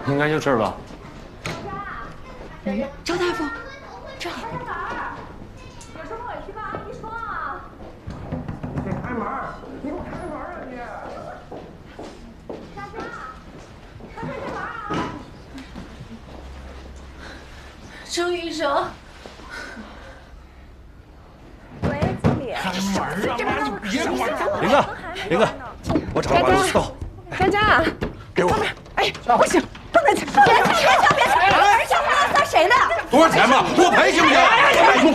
应该就这儿吧。赵大夫，这里。有什么委屈跟阿姨说啊。你得开门，你给我开门啊你！佳佳，快开门啊！周医生。 喂，经理。开门啊！妈，你别管！林哥，我找把路道。佳佳，给我。哎，不行，不能去！别抢，别抢！儿小孩算谁的？多少钱吧？我赔行不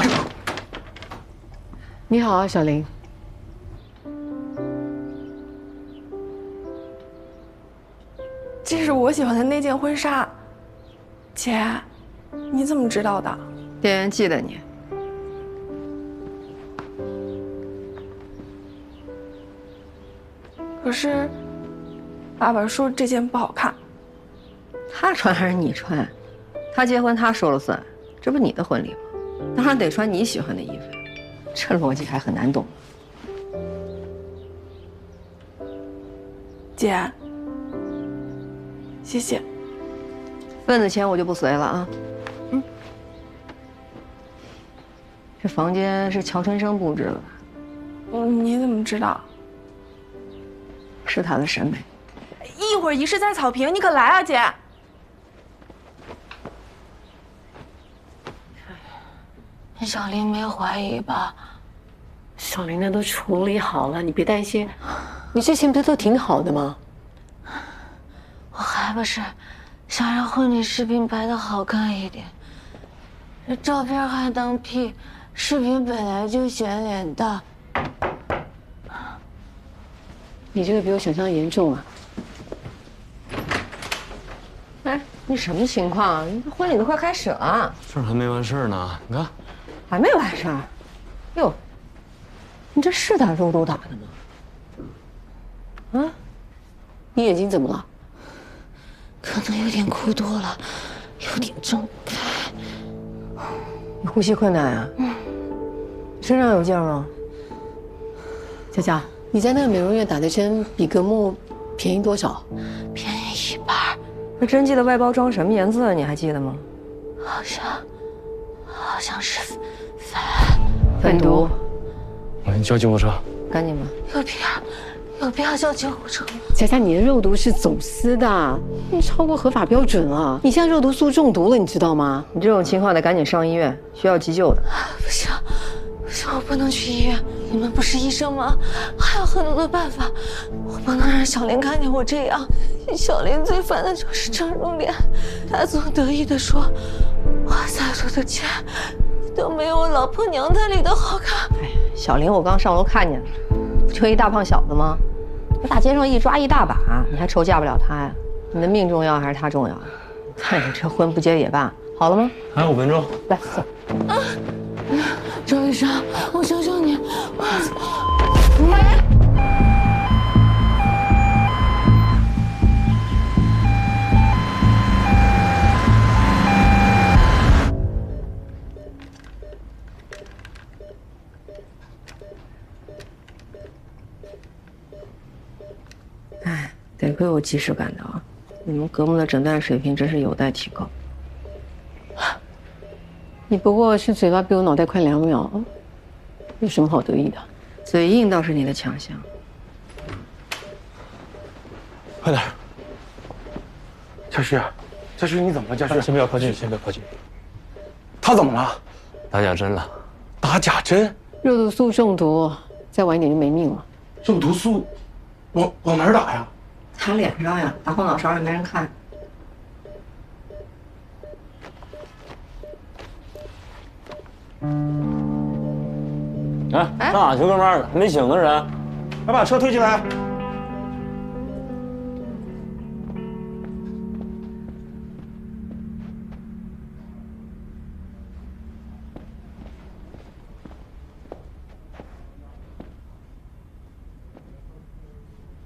行？你好啊，小林。这是我喜欢的那件婚纱。姐，你怎么知道的？店员记得你。可是，爸爸说这件不好看。他穿还是你穿？他结婚他说了算，这不你的婚礼吗？当然得穿你喜欢的衣服。这逻辑还很难懂。姐，谢谢。份子钱我就不随了啊。嗯。这房间是乔春生布置的吧？你怎么知道？是他的审美。一会儿仪式在草坪，你可来啊，姐！小林没怀疑吧？小林那都处理好了，你别担心。你之前不是都挺好的吗？我还不是想让婚礼视频拍的好看一点，这照片还能 P， 视频本来就显脸大。你这个比我想象严重啊！哎，你什么情况？你婚礼都快开始了，这还没完事呢，你看，还没完事儿。哟，你这是打肉毒打的吗？啊？你眼睛怎么了？可能有点哭多了，有点睁不开。你呼吸困难啊？身上有劲儿吗？佳佳，你在那个美容院打的针比格木便宜多少？便宜1半。那针剂的外包装什么颜色？你还记得吗？好像是粉毒。我给你叫救护车。赶紧吧。有必要叫救护车吗？佳佳，你的肉毒是走私的，你超过合法标准了。你现在肉毒素中毒了，你知道吗？你这种情况得赶紧上医院，需要急救的。不行，我不能去医院。你们不是医生吗？还有很多的办法，我不能让小林看见我这样。小林最烦的就是这种脸，他总得意地说，我撒出的钱都没有我老婆娘胎里的好看。哎，小林，我刚上楼看见了，不就一大胖小子吗？这大街上一抓一大把，你还愁嫁不了他呀？你的命重要还是他重要？看你这婚不结也罢，好了吗？还有5分钟。来，走。周医生，我求求你，哎，得亏我及时赶到啊！你们格木的诊断水平真是有待提高。你不过是嘴巴比我脑袋快2秒，有什么好得意的？嘴硬倒是你的强项。快点！佳旭，佳旭你怎么了？佳旭，先不要靠近，先不要靠近。他怎么了？打假针了。打假针？肉毒素中毒，再晚一点就没命了。肉毒素？往哪儿打呀？擦脸上呀，打后脑勺也没人看。哎，上哪去，哥们儿？还没醒呢人？快把车推进来！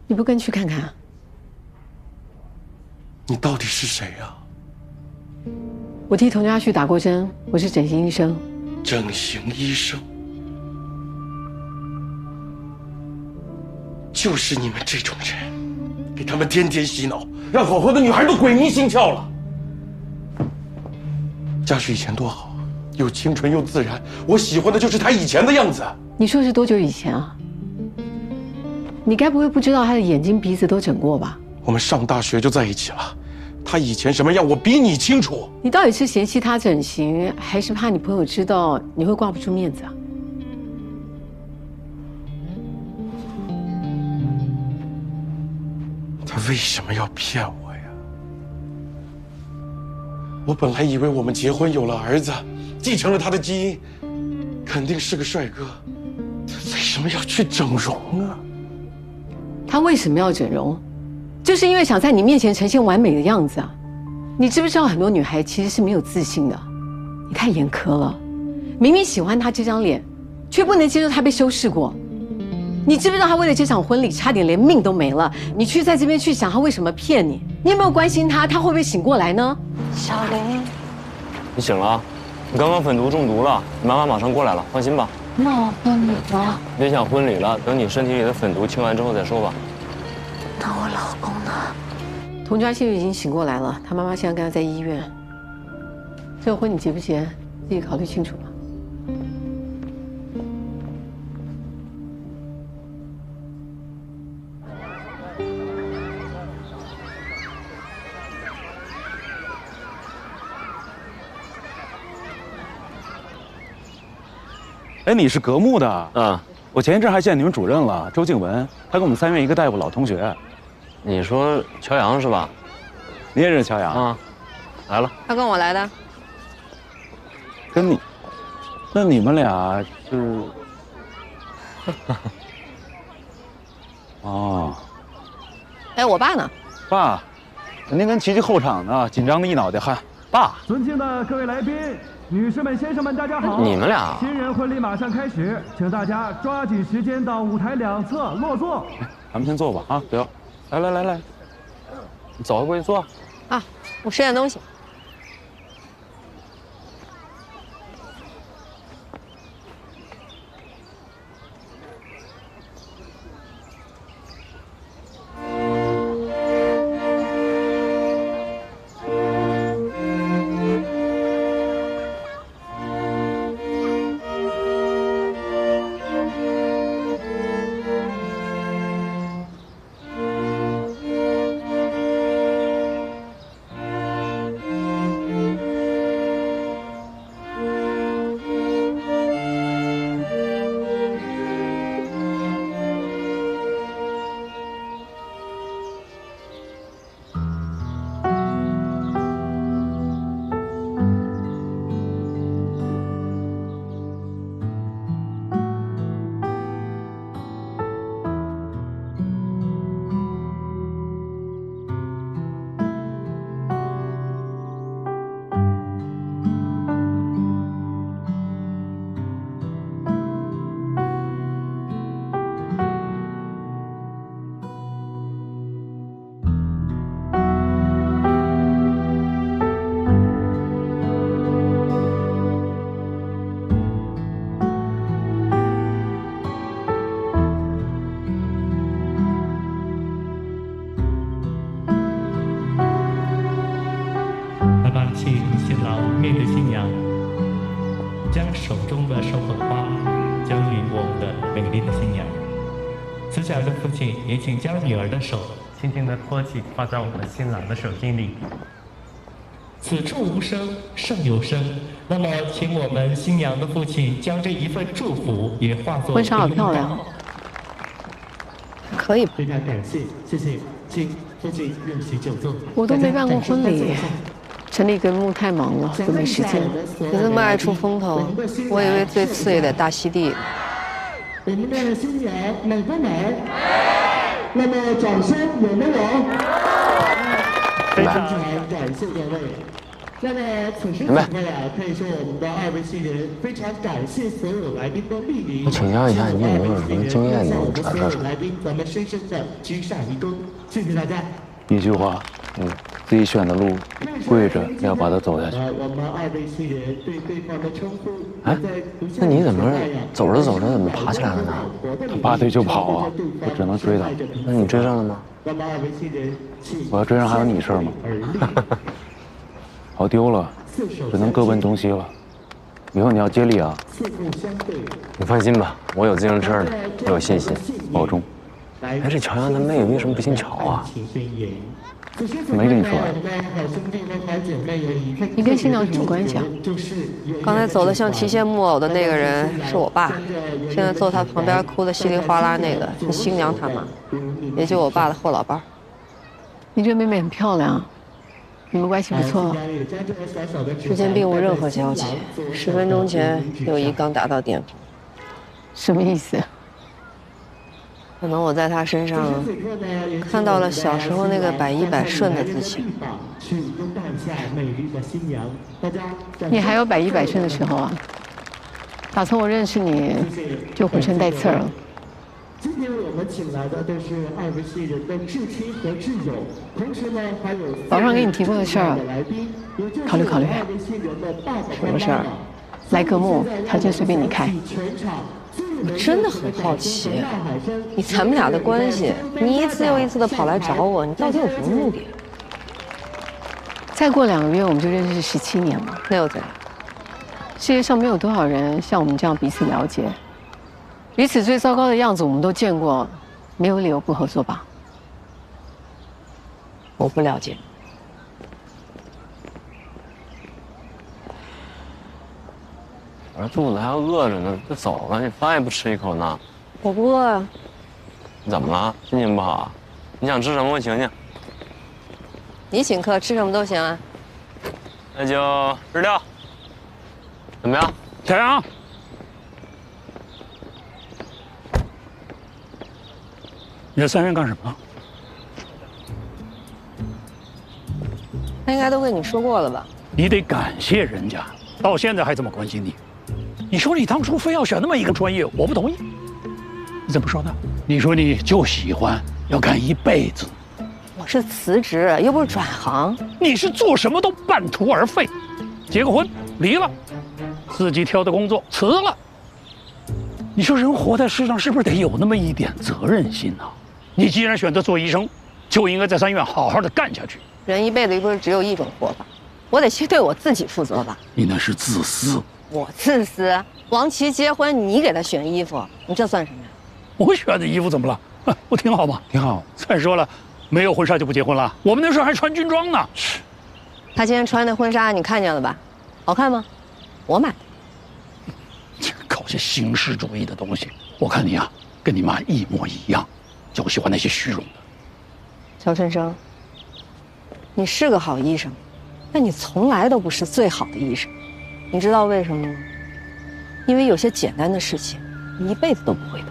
你不跟去看看？你到底是谁呀？我替童家旭打过针，我是整形医生。整形医生。就是你们这种人，给他们天天洗脑，让好好的女孩都鬼迷心窍了。嘉许以前多好，又清纯又自然，我喜欢的就是她以前的样子。你说是多久以前啊？你该不会不知道她的眼睛鼻子都整过吧？我们上大学就在一起了，她以前什么样我比你清楚。你到底是嫌弃她整形，还是怕你朋友知道你会挂不住面子啊？她为什么要骗我呀？我本来以为我们结婚有了儿子，继承了他的基因，肯定是个帅哥。他为什么要去整容啊？她为什么要整容？就是因为想在你面前呈现完美的样子啊！你知不知道很多女孩其实是没有自信的？你太严苛了，明明喜欢她这张脸，却不能接受她被修饰过。你知不知道她为了这场婚礼差点连命都没了？你去在这边去想她为什么骗你？你有没有关心她？她会不会醒过来呢？小林，你醒了？你刚刚粉毒中毒了，你妈妈马上过来了，放心吧。那我婚礼呢？别想婚礼了，等你身体里的粉毒清完之后再说吧。那我老公呢？童佳现在已经醒过来了，他妈妈现在跟他在医院。这个婚你结不结？自己考虑清楚吧。哎，你是革木的？嗯，我前一阵还见你们主任了，周静文，他跟我们3院一个大夫老同学。你说乔阳是吧？你也认识乔阳啊？来了。他跟我来的。跟你？那你们俩是？哦。哎，我爸呢？爸，您跟琪琪后场呢，紧张的一脑袋汗。爸，尊敬的各位来宾。女士们、先生们，大家好！你们俩，新人婚礼马上开始，请大家抓紧时间到舞台两侧落座。咱们先坐吧，啊，不要，来，你走过去坐。啊，我吃点东西。请新郎面对新娘，将手中的手捧花交予我们的美丽的新娘。慈祥的父亲也请将女儿的手轻轻地托起，放在我们新郎的手心里。此处无声胜有声。那么，请我们新娘的父亲将这一份祝福也化作婚纱好漂亮，可以。非常感谢，谢谢，请父亲任席就坐。我都没办过婚礼。陈立跟木太忙了，都没时间。你这么爱出风头，我以为最次也得大溪地。我们的新娘美不美？那么掌声有没有？非常感谢各位。那么此时此刻呀，可以说我们的2位新人非常感谢所有来宾的莅临。我请教一下，你有没有什么经验能传授？来宾，咱们深深的鞠上一躬，谢谢大家。一句话，自己选的路，跪着也要把它走下去。我们2位新人对对方的称呼。哎，那你怎么走着走着怎么爬起来了呢？他拔腿就跑啊，我只能追他。那你追上了吗？我要追上还有你事儿吗？跑丢了，只能各奔东西了。以后你要接力啊！你放心吧，我有自行车的，我有信心，保重。哎，这乔洋他妹为什么不姓乔啊？没跟你说呀？你跟新娘什么关系啊？刚才走得像提线木偶的那个人是我爸，现在坐他旁边哭得稀里哗啦那个是新娘他妈，也就我爸的后老伴。你这妹妹很漂亮，你们关系不错。之间并无任何交集，10分钟前友谊刚达到巅峰。什么意思？可能我在他身上看到了小时候那个百依百顺的自己。你还有百依百顺的时候啊？打从我认识你，就浑身带刺儿了。今天我们请来的都是2位新人的至亲和挚友，同时呢还有早上给你提过的事儿，考虑考虑。什么事儿？来个目，条件随便你开。我真的很好奇，你咱们俩的关系，你一次又一次的跑来找我，你到底有什么目的？再过2个月我们就认识17年了，那又怎样？世界上没有多少人像我们这样彼此了解，彼此最糟糕的样子我们都见过，没有理由不合作吧？我不了解。我这肚子还饿着呢，就走了，你饭也不吃一口呢？我不饿啊。你怎么了？心情不好啊？你想吃什么？我请你。你请客，吃什么都行啊。那就日料，怎么样？小杨，你这3人干什么？他应该都跟你说过了吧？你得感谢人家，到现在还这么关心你。你说你当初非要选那么一个专业，我不同意。你怎么说的？你说你就喜欢，要干一辈子。我是辞职，又不是转行。你是做什么都半途而废，结个婚，离了，自己挑的工作辞了。你说人活在世上是不是得有那么一点责任心呢？你既然选择做医生，就应该在3院好好的干下去。人一辈子又不是只有一种活法，我得先对我自己负责吧。你那是自私。我自私？王琦结婚，你给他选衣服，你这算什么呀？我选的衣服怎么了？不挺好吗？挺好。再说了，没有婚纱就不结婚了。我们那时候还穿军装呢。是。他今天穿的婚纱你看见了吧？好看吗？我买的。搞些形式主义的东西，我看你啊，跟你妈一模一样，就喜欢那些虚荣的。乔春生，你是个好医生，但你从来都不是最好的医生。你知道为什么吗？因为有些简单的事情，你一辈子都不会懂。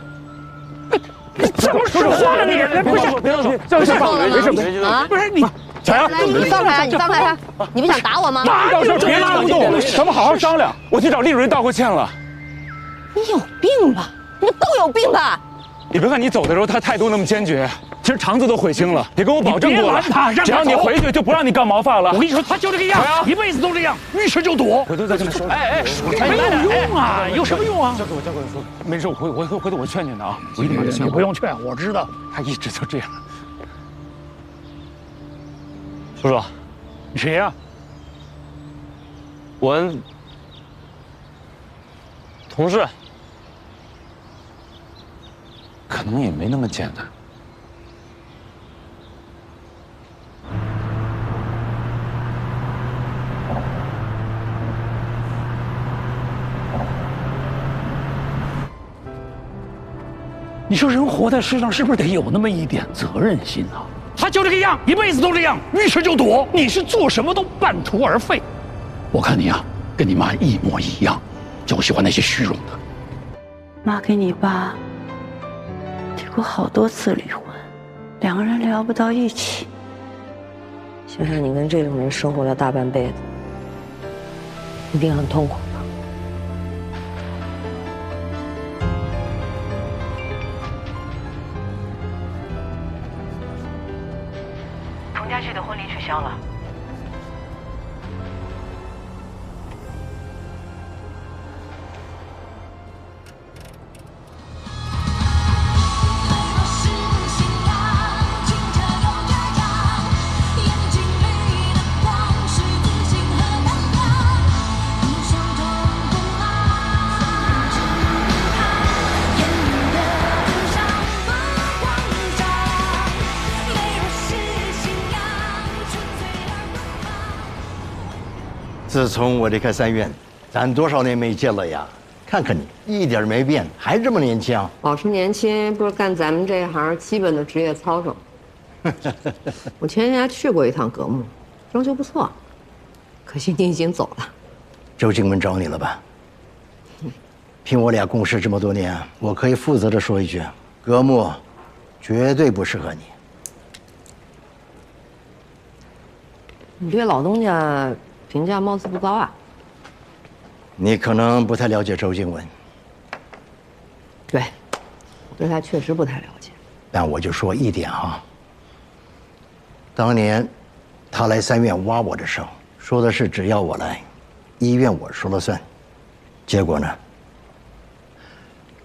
你怎么说话呢？你不是，别动手，没事，没事啊！不是你，小杨，你放开他，你放开他！你不想打我吗？到时候别冲动，咱们好好商量。我去找厉主任道过歉了。你有病吧？你们都有病吧？你别看你走的时候他态度那么坚决，其实肠子都悔青了。你跟我保证过了，只要你回去就不让你干毛发了。我跟你说，他就这个样，一辈子都这样，遇事就躲。回头再跟他说。哎，没有用啊，有什么用啊？交给我说，没事，回头我劝劝他啊，我一定把他劝。你不用劝，我知道，他一直就这样。叔叔，你谁呀？我同事。可能也没那么简单。你说人活在世上是不是得有那么一点责任心呢？他就这个样，一辈子都这样，遇事就躲。你是做什么都半途而废。我看你啊，跟你妈一模一样，就喜欢那些虚荣的。妈给你爸提过好多次离婚，2个人聊不到一起。想想你跟这种人生活了大半辈子，一定很痛苦吧？开旭的婚礼取消了。自从我离开三院，咱多少年没见了呀？看看你，一点没变，还这么年轻。保持年轻不是干咱们这一行基本的职业操守。我前年还去过一趟格木，装修不错，可惜你已经走了。周静文找你了吧？凭我俩共事这么多年，我可以负责的说一句，格木绝对不适合你。你对老东家评价貌似不高啊。你可能不太了解周静文。对，我对他确实不太了解。但我就说一点哈，当年他来三院挖我的时候，说的是只要我来，医院我说了算。结果呢？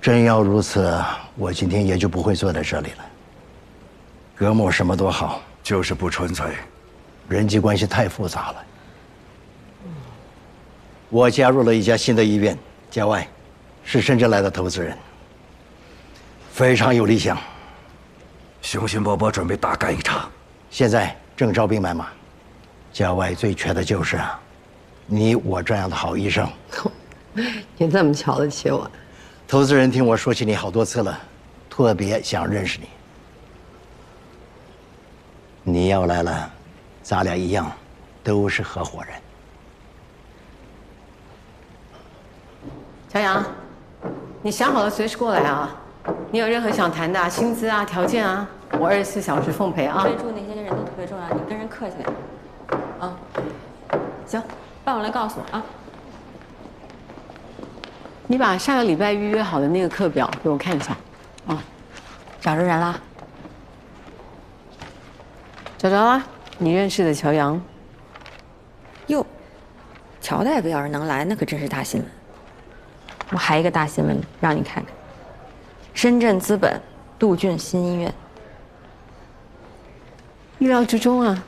真要如此，我今天也就不会坐在这里了。格木什么都好，就是不纯粹，人际关系太复杂了。我加入了一家新的医院，郊外，是深圳来的投资人，非常有理想，雄心勃勃，准备大干一场。现在正招兵买马，郊外最缺的就是你我这样的好医生。你这么瞧得起我？投资人听我说起你好多次了，特别想认识你。你要来了，咱俩一样，都是合伙人。小杨，你想好了随时过来啊！你有任何想谈的薪资啊、条件啊，我24小时奉陪啊！备注那些人都特别重要，你跟人客气点。啊，行，办完了告诉我啊。你把下个礼拜预约好的那个课表给我看一下，啊，找着人了？找着了，你认识的乔阳。哟，乔大夫要是能来，那可真是大新闻。我还一个大新闻让你看看，深圳资本杜俊新医院。意料之中啊。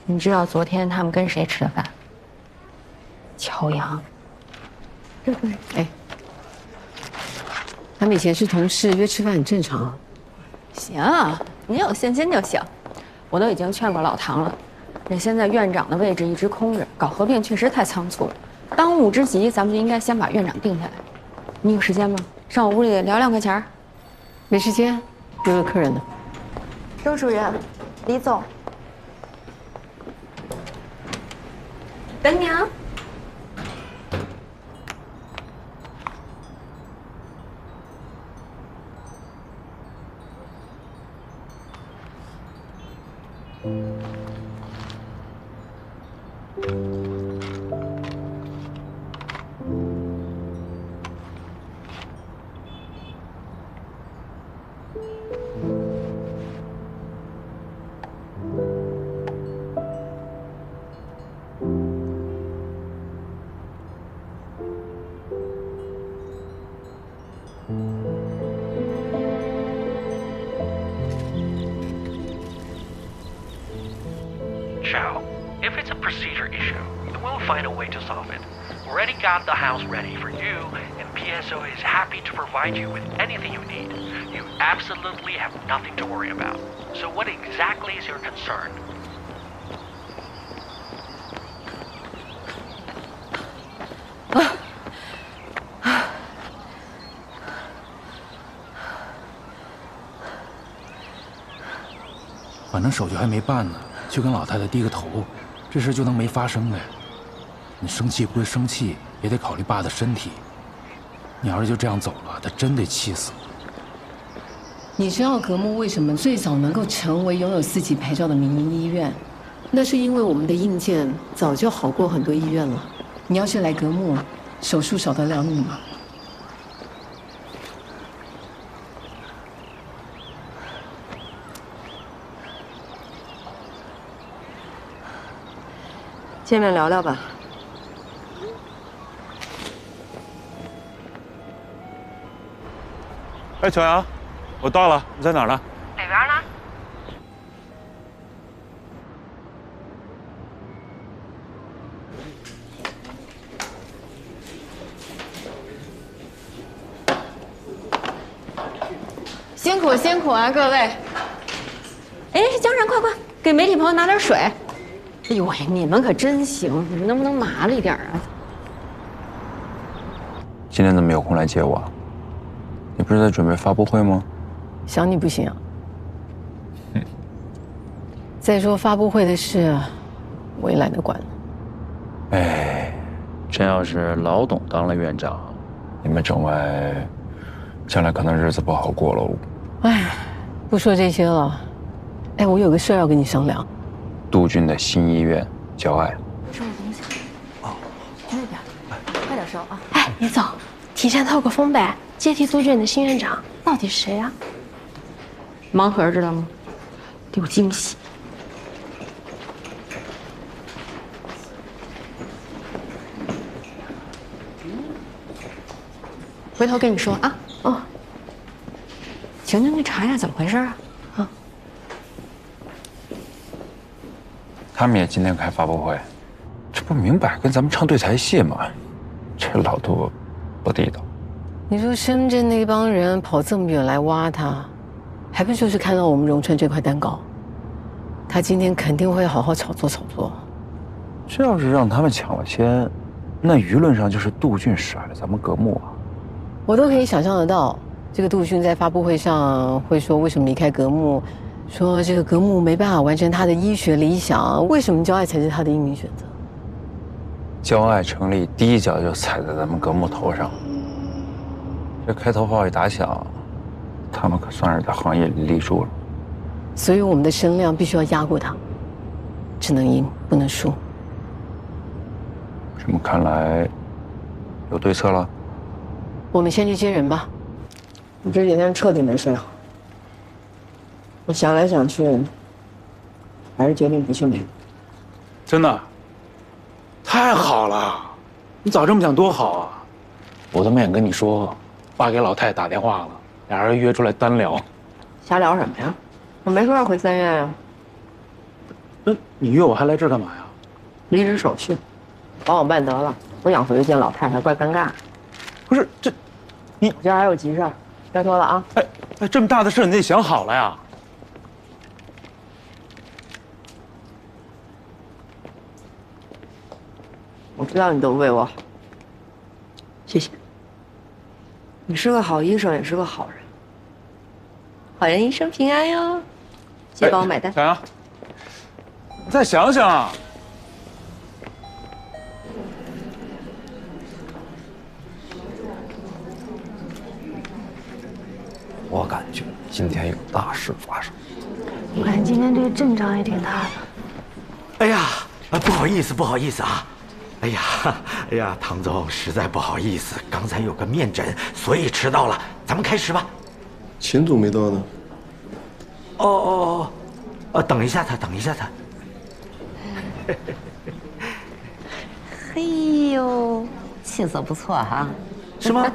你知道昨天他们跟谁吃的饭？乔阳。哎，他们以前是同事，约吃饭很正常。行，你有信心就行。我都已经劝过老唐了，这现在院长的位置一直空着，搞合并确实太仓促了。当务之急，咱们就应该先把院长定下来。你有时间吗？上我屋里聊2块钱。没时间，约了客人呢。周主任，李总，等你啊。Chow, if it's a procedure issue, we'll find a way to solve it. Already got the house ready for you, and PSO is happy to provide you with anything you need. You absolutely have nothing to worry about. So what exactly is your concern? Ah. 反正手续还没办呢，就跟老太太低个头，这事就能没发生呗？你生气归生气，也得考虑爸的身体。你要是就这样走了，他真得气死我。你知道格木为什么最早能够成为拥有4级牌照的民营医院？那是因为我们的硬件早就好过很多医院了。你要是来格木，手术少得了你吗？见面聊聊吧。哎，小杨，我到了，你在哪儿呢？哪边呢？辛苦辛苦啊，各位！哎，江山，快快给媒体朋友拿点水。哎呦喂，你们可真行，你们能不能麻利点啊？今天怎么有空来接我？你不是在准备发布会吗？想你不行啊。再说发布会的事，我也懒得管了。哎，真要是老董当了院长，你们整外将来可能日子不好过喽。哎，不说这些了。哎，我有个事儿要跟你商量。杜俊的新医院，焦爱。收拾东西。哦，那边，快点收啊！哎，李总，提前透个风呗，接替杜俊的新院长到底是谁啊？盲盒知道吗？得有惊喜。回头跟你说啊。哦。请您去查一下怎么回事啊？啊。他们也今天开发布会，这不明摆跟咱们唱对台戏吗？这老杜不地道。你说深圳那帮人跑这么远来挖他，还不就是看到我们荣春这块蛋糕？他今天肯定会好好炒作炒作。这要是让他们抢了先，那舆论上就是杜俊甩了咱们革命啊！我都可以想象得到，这个杜俊在发布会上会说为什么离开革命，说这个革命没办法完成他的医学理想，为什么焦爱才是他的英明选择？焦爱成立第一脚就踩在咱们革命头上，这开头炮一打响，他们可算是在行业里立住了。所以我们的声量必须要压过他，只能赢不能输。这么看来，有对策了。我们先去接人吧。我这几天彻底没睡好，我想来想去，还是决定不去美国。真的？太好了！你早这么讲多好啊！我都没敢跟你说，爸给老太太打电话了，俩人约出来单聊。瞎聊什么呀？我没说要回3月呀。那你约我还来这儿干嘛呀？离职手续，帮我办得了。我想回去见老太太，怪尴尬。不是这，我今儿还有急事儿，该说了啊。哎，这么大的事你得想好了呀。我知道你都为我好，谢谢。你是个好医生，也是个好人。好人一生平安哟，记得帮我买单。小杨，你再想想啊。我感觉今天有大事发生。我感觉今天这个阵仗也挺大的。哎呀，不好意思，不好意思啊。哎呀，唐总，实在不好意思，刚才有个面诊，所以迟到了。咱们开始吧。秦总没到呢。哦，等一下他，等一下他。嘿呦，气色不错哈。是吗？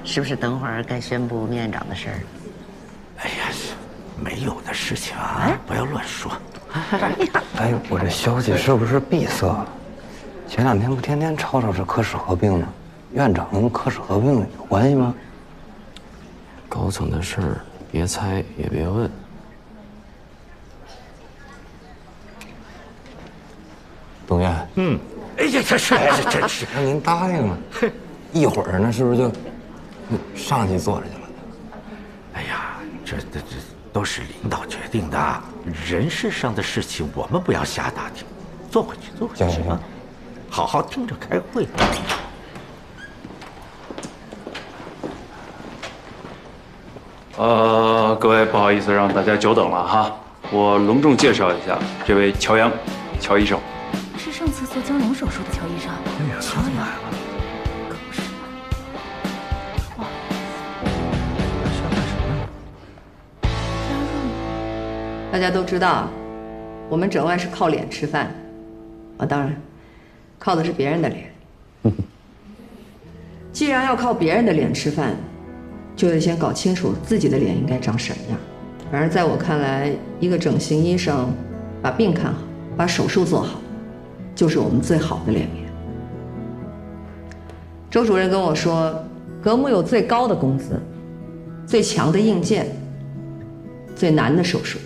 是不是等会儿该宣布面长的事儿？哎呀，没有的事情啊，不要乱说。哎，我这消息是不是闭塞了？前2天不天天吵吵这科室合并吗？院长跟科室合并有关系吗？高层的事儿别猜也别问。董院，哎呀，这真是，那您答应了，一会儿那是不是就上去坐着去了？哎呀，这都是领导决定的，人事上的事情我们不要瞎打听。坐回去，坐回去。行，好好听着开会。各位不好意思让大家久等了哈，我隆重介绍一下这位乔阳，乔医生。是上次做江龙手术的乔医生。哎呀，乔怎么来了？可不是嘛。哇，大家都知道，我们整外是靠脸吃饭，当然，靠的是别人的脸。既然要靠别人的脸吃饭，就得先搞清楚自己的脸应该长什么样。反正在我看来，一个整形医生把病看好，把手术做好，就是我们最好的脸面。周主任跟我说，格木有最高的工资，最强的硬件，最难的手术，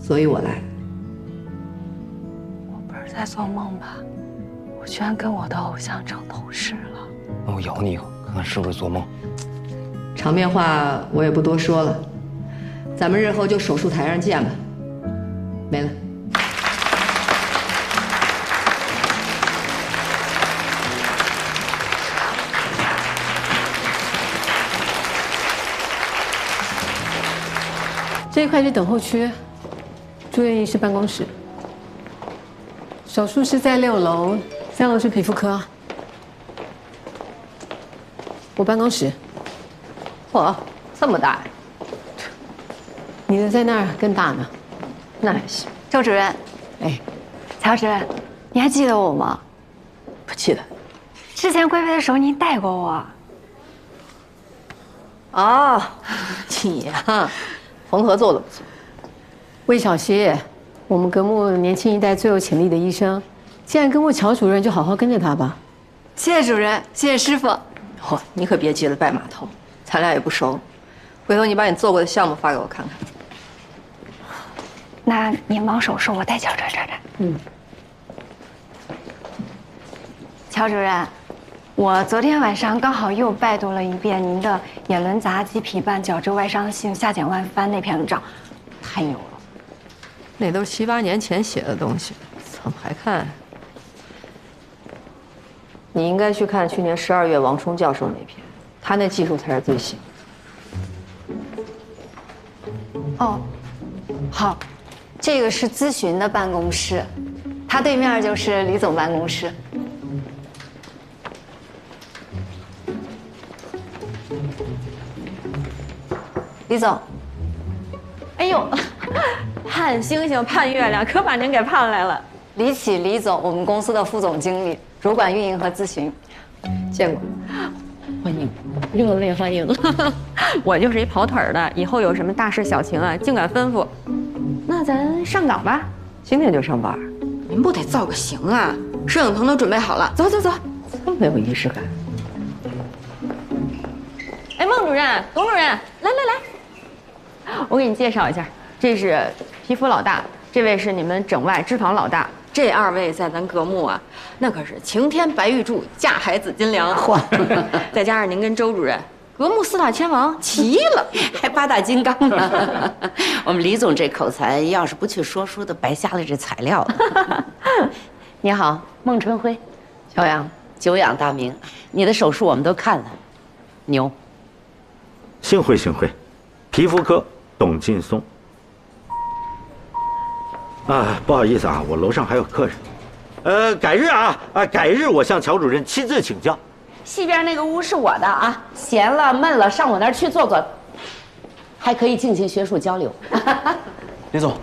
所以我来。我不是在做梦吧？我居然跟我的偶像成同事了。那我咬你一口，看看是不是做梦。场面话我也不多说了，咱们日后就手术台上见吧。没了。这一块去等候区，住院医师办公室。手术室在6楼，3楼是皮肤科。我办公室。嚯，这么大呀！你的在那儿更大呢。那还行。周主任，哎，曹主任，你还记得我吗？不记得。之前归位的时候您带过我。哦，你呀，缝合做的不错。魏小溪，我们格木年轻一代最有潜力的医生，既然跟过乔主任，就好好跟着他吧。谢谢主任，谢谢师傅。嚯，你可别急了拜码头，咱俩也不熟。回头你把你做过的项目发给我看看。那您忙手术，我带乔主任。嗯。乔主任，我昨天晚上刚好又拜读了一遍您的眼轮匝肌皮瓣矫正外伤性下睑腕翻那篇文章，太牛了。那都是7、8年前写的东西，怎么还看？你应该去看去年12月王冲教授那篇，他那技术才是最新。哦，好，这个是咨询的办公室，他对面就是李总办公室。李总，哎呦，盼星星盼月亮，可把您给盼来了。李启，李总，我们公司的副总经理，主管运营和咨询。见过，欢迎，热烈欢迎。我就是一跑腿的，以后有什么大事小情啊，尽管吩咐。那咱上岗吧，今天就上班。您不得造个型啊？摄影棚都准备好了，走走走。这么有仪式感。哎，孟主任、董主任，来来来，我给你介绍一下，这是皮肤老大，这位是你们整外脂肪老大。这2位在咱格木啊，那可是晴天白玉柱，架海紫金梁。嚯，再加上您跟周主任，格木4大天王齐了，还8大金刚呢。我们李总这口才，要是不去说书的，白瞎了这材料了。你好，孟春辉，小杨，久仰大名，你的手术我们都看了，牛。幸会幸会，皮肤科董劲松。啊，不好意思啊，我楼上还有客人。改日啊，改日我向乔主任亲自请教。西边那个屋是我的啊，闲了闷了，上我那儿去坐坐，还可以进行学术交流。李总，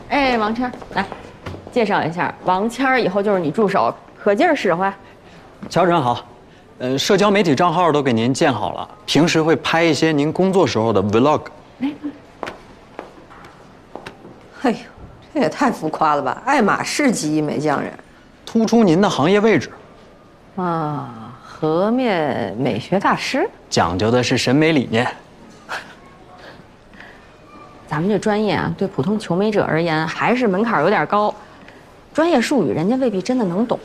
哎，王谦，来介绍一下，王谦以后就是你助手，可劲儿使唤。乔主任好，社交媒体账号都给您建好了，平时会拍一些您工作时候的 vlog。哎呦，这也太浮夸了吧！爱马仕级美匠人，突出您的行业位置。啊，颌面美学大师，讲究的是审美理念。咱们这专业啊，对普通求美者而言，还是门槛有点高，专业术语人家未必真的能懂。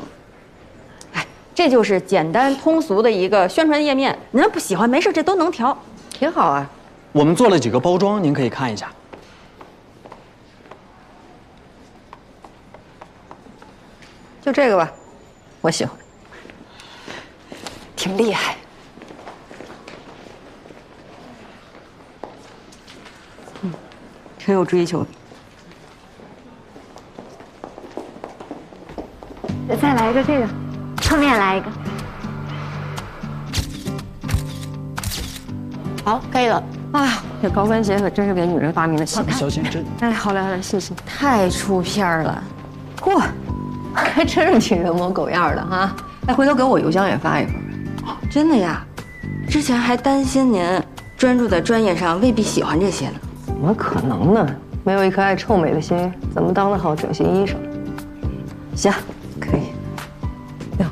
哎，这就是简单通俗的一个宣传页面，您要不喜欢没事，这都能调，挺好啊。我们做了几个包装，您可以看一下。就这个吧，我喜欢，挺厉害。挺有追求的。再来一个这个，侧面来一个。好，可以了。啊，这高跟鞋可真是给女人发明的鞋。小心真。哎，好嘞好嘞，谢谢。太出片了，嚯！还真是挺人模狗样的哈。哎，回头给我邮箱也发一份。真的呀？之前还担心您专注在专业上未必喜欢这些呢。怎么可能呢？没有一颗爱臭美的心，怎么当得好整形医生？行，可以。哟，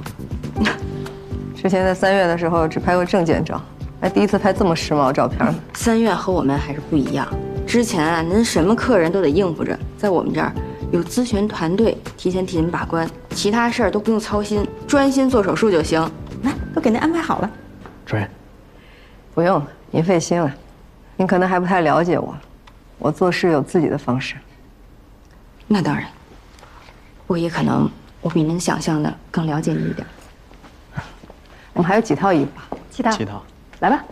之前在3月的时候只拍过证件照，还第一次拍这么时髦的照片呢。3月和我们还是不一样。之前啊，您什么客人都得应付着，在我们这儿有咨询团队提前替您把关，其他事儿都不用操心，专心做手术就行。来，都给您安排好了。主任，不用了，您费心了。您可能还不太了解我，我做事有自己的方式。那当然，我也可能我比您想象的更了解你一点。我们还有几套衣服吧？7套，来吧。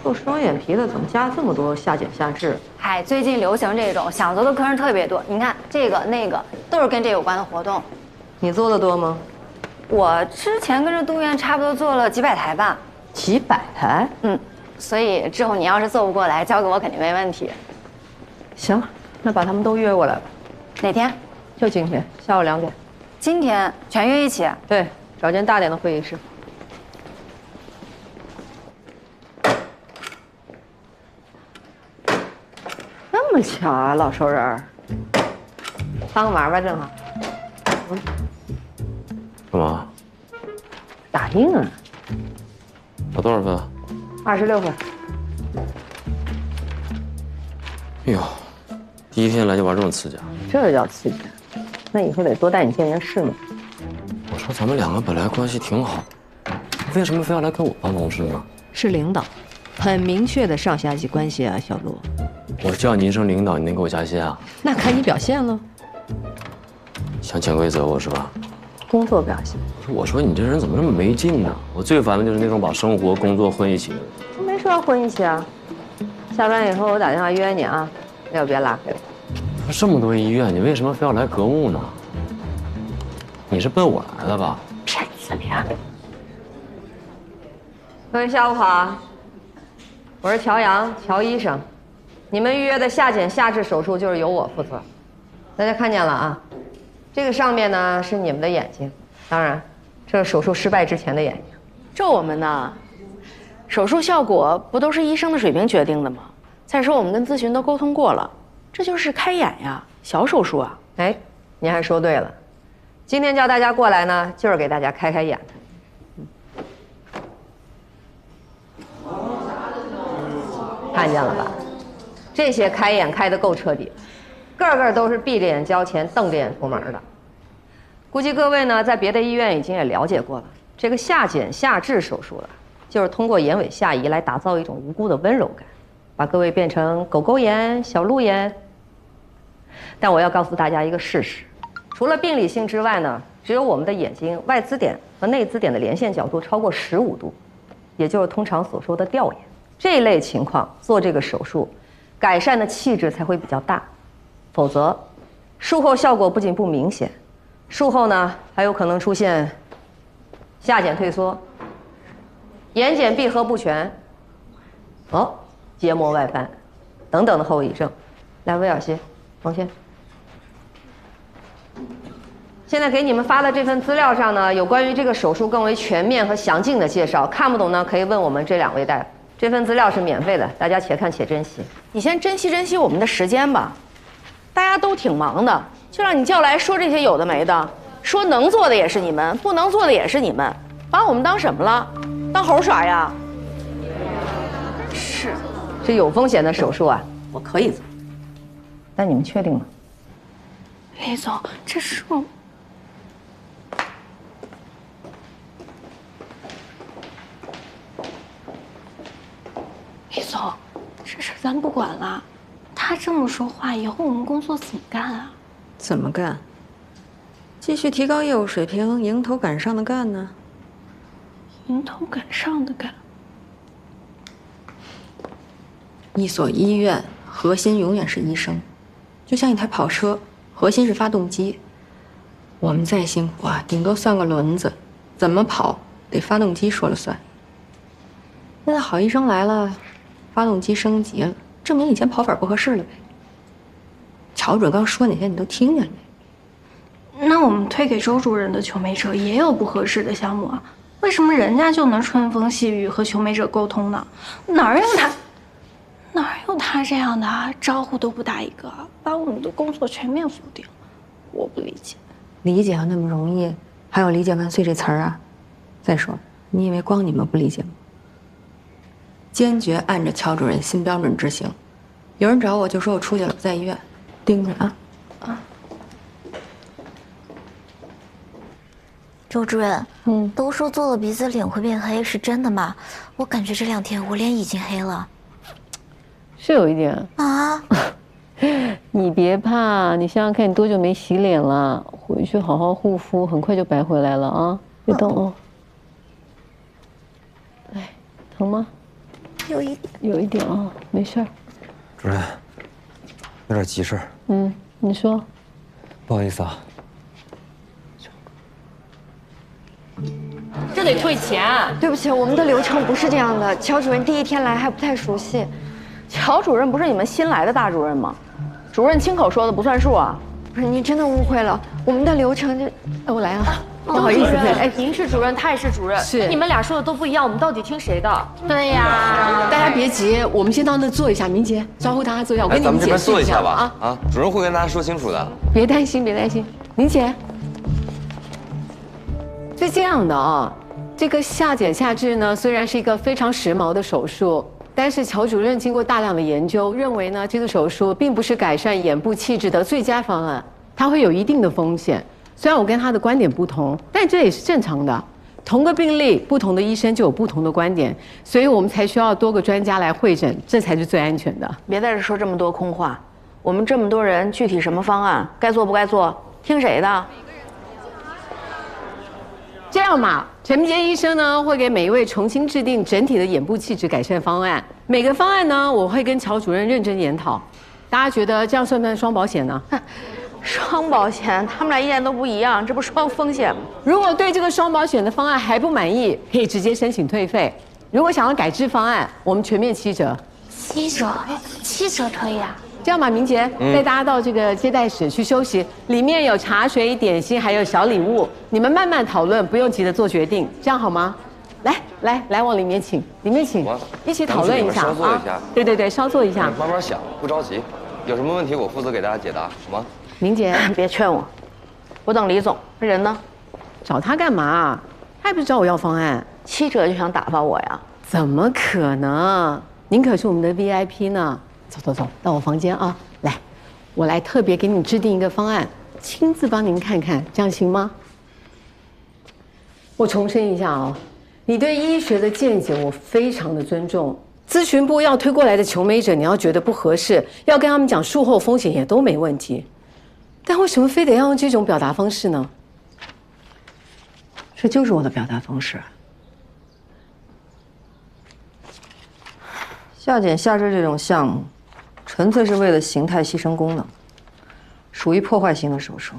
做双眼皮的怎么加这么多下睑下至？嗨，最近流行这种，想做的客人特别多。你看这个那个都是跟这有关的活动。你做的多吗？我之前跟着杜院差不多做了几百台吧。几百台？所以之后你要是做不过来，交给我肯定没问题。行，那把他们都约过来吧。哪天？就今天下午2点。今天全约一起？对，找间大点的会议室。这么巧啊，老熟人儿，帮个忙吧，正好。干嘛？打印啊。打多少分？26分。哎呦，第一天来就玩这么刺激啊！这叫刺激。那以后得多带你见见世面。我说咱们2个本来关系挺好，为什么非要来跟我办公室呢？是领导，很明确的上下级关系啊，小陆。我叫你一声领导，你能给我加薪啊？那看你表现了。想潜规则我是吧？工作表现。我说你这人怎么这么没劲呢？我最烦的就是那种把生活、工作混一起的人。我没说要混一起啊。下班以后我打电话约你啊，要别拉黑我。这么多医院，你为什么非要来格物呢？你是奔我来的吧？骗子你啊！各位下午好，我是乔阳，乔医生。你们预约的下睑下至手术就是由我负责。大家看见了啊？这个上面呢是你们的眼睛，当然，这是手术失败之前的眼睛。这我们呢，手术效果不都是医生的水平决定的吗？再说我们跟咨询都沟通过了，这就是开眼呀，小手术啊。哎，您还说对了，今天叫大家过来呢，就是给大家开开眼的。看见了吧？这些开眼开得够彻底，个个都是闭着眼交钱、瞪着眼出门的。估计各位呢，在别的医院已经也了解过了，这个下睑下至手术了，就是通过眼尾下移来打造一种无辜的温柔感，把各位变成狗狗眼、小鹿眼。但我要告诉大家一个事实，除了病理性之外呢，只有我们的眼睛外眦点和内眦点的连线角度超过15度，也就是通常所说的吊眼。这类情况做这个手术，改善的气质才会比较大，否则术后效果不仅不明显，术后呢还有可能出现下睑退缩、眼睑闭合不全、结膜外翻等等的后遗症。来，魏小溪，王先。现在给你们发的这份资料上呢，有关于这个手术更为全面和详尽的介绍，看不懂呢可以问我们这2位大夫。这份资料是免费的，大家且看且珍惜。你先珍惜我们的时间吧，大家都挺忙的，就让你叫来说这些有的没的，说能做的也是你们，不能做的也是你们，把我们当什么了？当猴耍呀？是，这有风险的手术啊，我可以做，但你们确定吗？李总，这是我。李总，这事咱不管了。他这么说话，以后我们工作怎么干啊？怎么干？继续提高业务水平，迎头赶上的干呢？迎头赶上的干。一所医院核心永远是医生，就像一台跑车，核心是发动机。我们再辛苦啊，顶多算个轮子，怎么跑得发动机说了算。现在好医生来了，发动机升级了，证明以前跑法不合适了呗。乔主任刚说那些你都听见了没？那我们推给周主任的求美者也有不合适的项目啊，为什么人家就能春风细雨和求美者沟通呢？哪有他这样的啊？招呼都不打一个，把我们的工作全面否定，我不理解。理解那么容易？还有理解万岁这词儿啊？再说，你以为光你们不理解吗？坚决按着乔主任新标准执行。有人找我就说我出去了，不在医院，盯着啊。周主任，都说做了鼻子脸会变黑，是真的吗？我感觉这2天我脸已经黑了。是有一点啊。你别怕，你想想看，你多久没洗脸了？回去好好护肤，很快就白回来了啊！别动哦。哎，疼吗？有一点。有一点啊，没事儿。主任，有点急事。你说。不好意思啊。这得退钱。对不起，我们的流程不是这样的。乔主任第1天来还不太熟悉。乔主任不是你们新来的大主任吗？主任亲口说的不算数啊！不是，您真的误会了，我们的流程就……我来啊，不好意思，哎，您是主任，他也是主任，是你们俩说的都不一样，我们到底听谁的？对呀，大家别急，我们先到那坐一下，明杰招呼大家坐一下，我跟你们解释一下吧。啊，主任会跟大家说清楚的。别担心，别担心，明杰。是这样的啊，这个下睑下至呢，虽然是一个非常时髦的手术。但是乔主任经过大量的研究，认为呢，这个手术并不是改善眼部气质的最佳方案，它会有一定的风险。虽然我跟他的观点不同，但这也是正常的。同个病例，不同的医生就有不同的观点，所以我们才需要多个专家来会诊，这才是最安全的。别在这说这么多空话，我们这么多人，具体什么方案，该做不该做，听谁的？这样嘛，陈明杰医生呢会给每一位重新制定整体的眼部气质改善方案。每个方案呢，我会跟乔主任认真研讨。大家觉得这样算不算双保险呢？双保险，他们俩意见都不一样，这不双风险吗？如果对这个双保险的方案还不满意，可以直接申请退费。如果想要改制方案，我们全面7折。7折可以啊。这样吧，明杰，带大家到这个接待室去休息，里面有茶水、点心，还有小礼物，你们慢慢讨论，不用急着做决定，这样好吗？来，往里面请，一起讨论一下啊。对，稍坐一下，慢慢想，不着急，有什么问题我负责给大家解答，好吗？明杰，你别劝我，我等李总，这人呢？找他干嘛？他还不是找我要方案，7折就想打发我呀？怎么可能？您可是我们的 VIP 呢。走，到我房间啊！来，我来特别给你制定一个方案，亲自帮您看看，这样行吗？我重申一下啊，你对医学的见解我非常的尊重。咨询部要推过来的求美者，你要觉得不合适，要跟他们讲术后风险也都没问题。但为什么非得要用这种表达方式呢？这就是我的表达方式。下睑下至这种项目，纯粹是为了形态牺牲功能，属于破坏性的手术，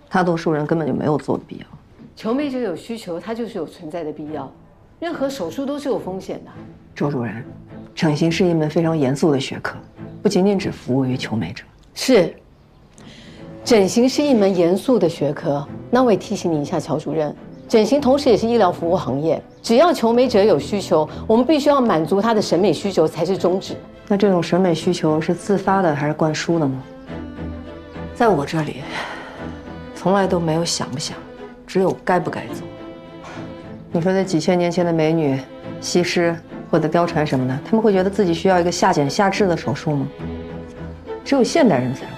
大多数人根本就没有做的必要。求美者有需求，它就是有存在的必要。任何手术都是有风险的。周主任，整形是一门非常严肃的学科，不仅仅只服务于求美者。是，整形是一门严肃的学科。那我也提醒你一下，乔主任，整形同时也是医疗服务行业，只要求美者有需求，我们必须要满足他的审美需求才是宗旨。那这种审美需求是自发的还是灌输的呢？在我这里，从来都没有想不想，只有该不该做。你说那几千年前的美女、西施或者貂蝉什么的，他们会觉得自己需要一个下睑下至的手术吗？只有现代人才会。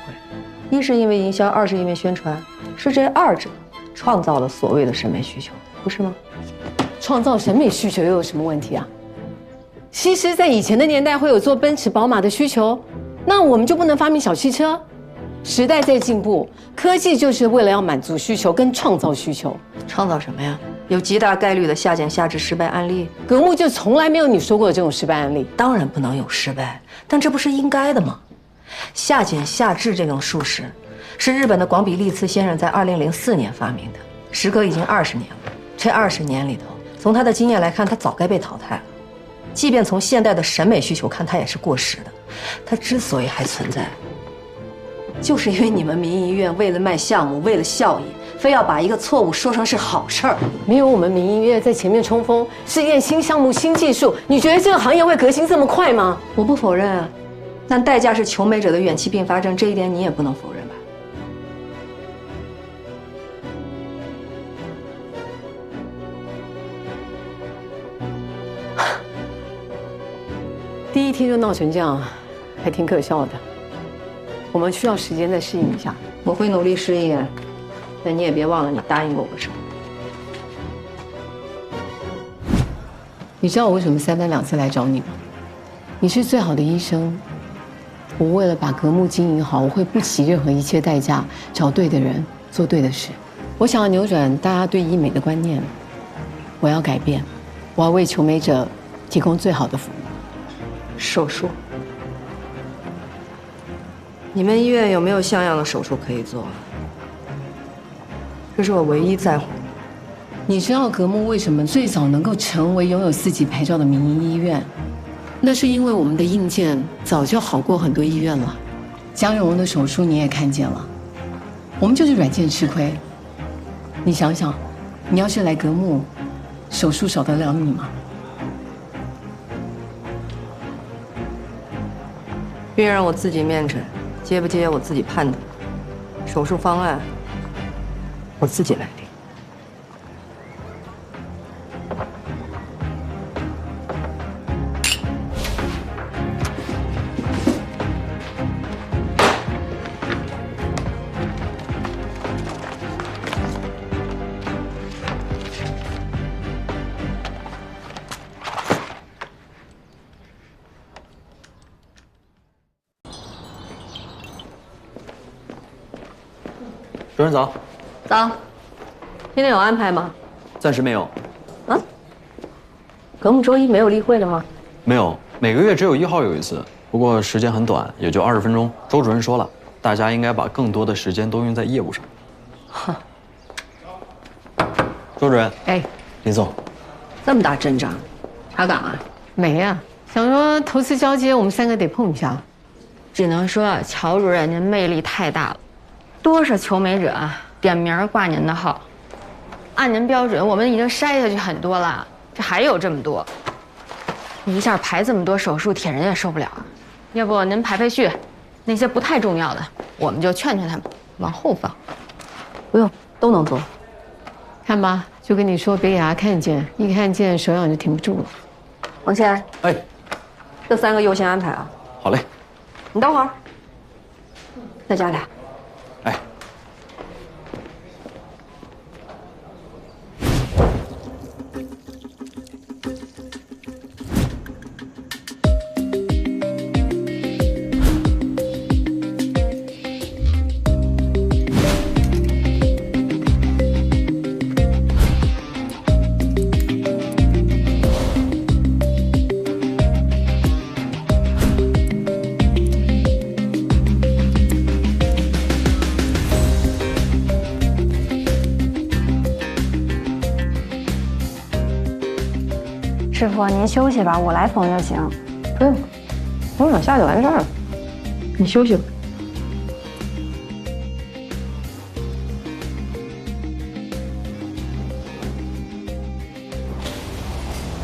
一是因为营销，二是因为宣传，是这二者创造了所谓的审美需求，不是吗？创造审美需求又有什么问题啊？西施在以前的年代会有坐奔驰、宝马的需求，那我们就不能发明小汽车？时代在进步，科技就是为了要满足需求跟创造需求。创造什么呀？有极大概率的下睑下至失败案例，格木就从来没有你说过的这种失败案例。当然不能有失败，但这不是应该的吗？下睑下至这种术式，是日本的广比利次先生在2004年发明的，时隔已经20年了。这20年里头，从他的经验来看，他早该被淘汰了。即便从现代的审美需求看，他也是过时的。它之所以还存在，就是因为你们民营医院为了卖项目，为了效益，非要把一个错误说成是好事儿。没有我们民营医院在前面冲锋，试验新项目、新技术，你觉得这个行业会革新这么快吗？我不否认啊，但代价是求美者的远期并发症，这一点你也不能否认吧？第一天就闹成这样，还挺可笑的。我们需要时间再适应一下。我会努力适应，但你也别忘了你答应过我什么。你知道我为什么3番2次来找你吗？你是最好的医生，我为了把格木经营好，我会不惜任何一切代价找对的人，做对的事。我想要扭转大家对医美的观念，我要改变，我要为求美者提供最好的服务。手术，你们医院有没有像样的手术可以做？这是我唯一在乎的。你知道格木为什么最早能够成为拥有4级牌照的民营医院？那是因为我们的硬件早就好过很多医院了。江荣的手术你也看见了，我们就是软件吃亏。你想想，你要是来格木，手术少得了你吗？病人我自己面诊，接不接我自己判断。手术方案我自己来定。主任早。早。今天有安排吗？暂时没有。啊？格木周一没有例会了吗？没有，每个月只有1号有一次，不过时间很短，也就20分钟。周主任说了，大家应该把更多的时间都用在业务上。哈。周主任。哎。李总。这么大阵仗，查岗啊？没呀，想说头次交接，我们3个得碰一下。只能说乔主任您魅力太大了。多少求美者啊，点名挂您的号。按您标准，我们已经筛下去很多了，这还有这么多，一下排这么多手术，铁人也受不了啊。要不您排序，那些不太重要的，我们就劝劝他们往后放。不用，都能做。看吧，就跟你说，别给他看见，一看见手痒就停不住了。王谦，哎，这3个优先安排啊。好嘞。你等会儿，再加俩。哎。师傅，您休息吧，我来缝就行。不用，缝2下就完事儿了。你休息吧。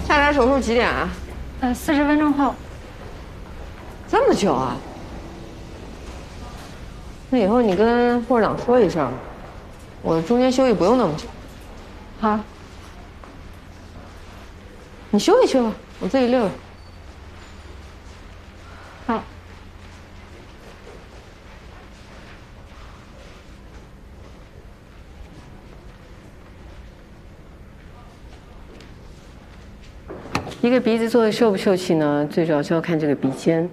下台手术几点啊？40分钟后。这么久啊？那以后你跟护士长说一声，我中间休息不用那么久。好。你休息去吧，我自己溜溜。好。一个鼻子做的秀不秀气呢？最主要是要看这个鼻尖，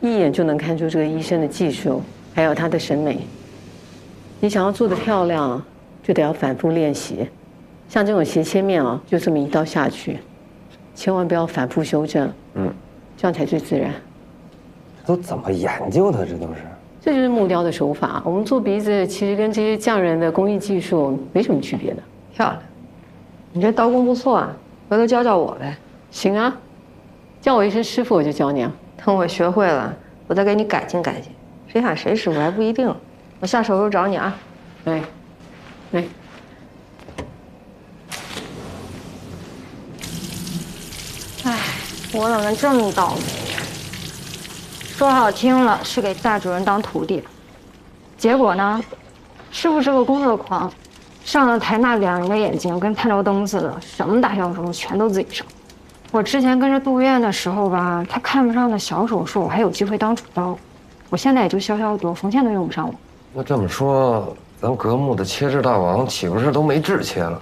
一眼就能看出这个医生的技术，还有他的审美。你想要做的漂亮，就得要反复练习。像这种斜切面啊，就这么一刀下去。千万不要反复修正，这样才最自然。这都怎么研究的？这都是？这就是木雕的手法。我们做鼻子其实跟这些匠人的工艺技术没什么区别的。漂亮，你这刀工不错啊，回头教教我呗。行啊，叫我一声师傅我就教你啊。等我学会了，我再给你改进改进。谁喊谁师傅还不一定。我下手时找你啊。哎，哎。哎，我怎么这么倒霉呀？说好听了是给大主任当徒弟，结果呢，师傅是个工作狂，上了台那2个眼睛跟探照灯似的，什么大小手术全都自己上。我之前跟着杜院的时候吧，他看不上的小手术我还有机会当主刀，我现在也就消消毒，缝线都用不上我。那这么说，咱革命的切肢大王岂不是都没治切了？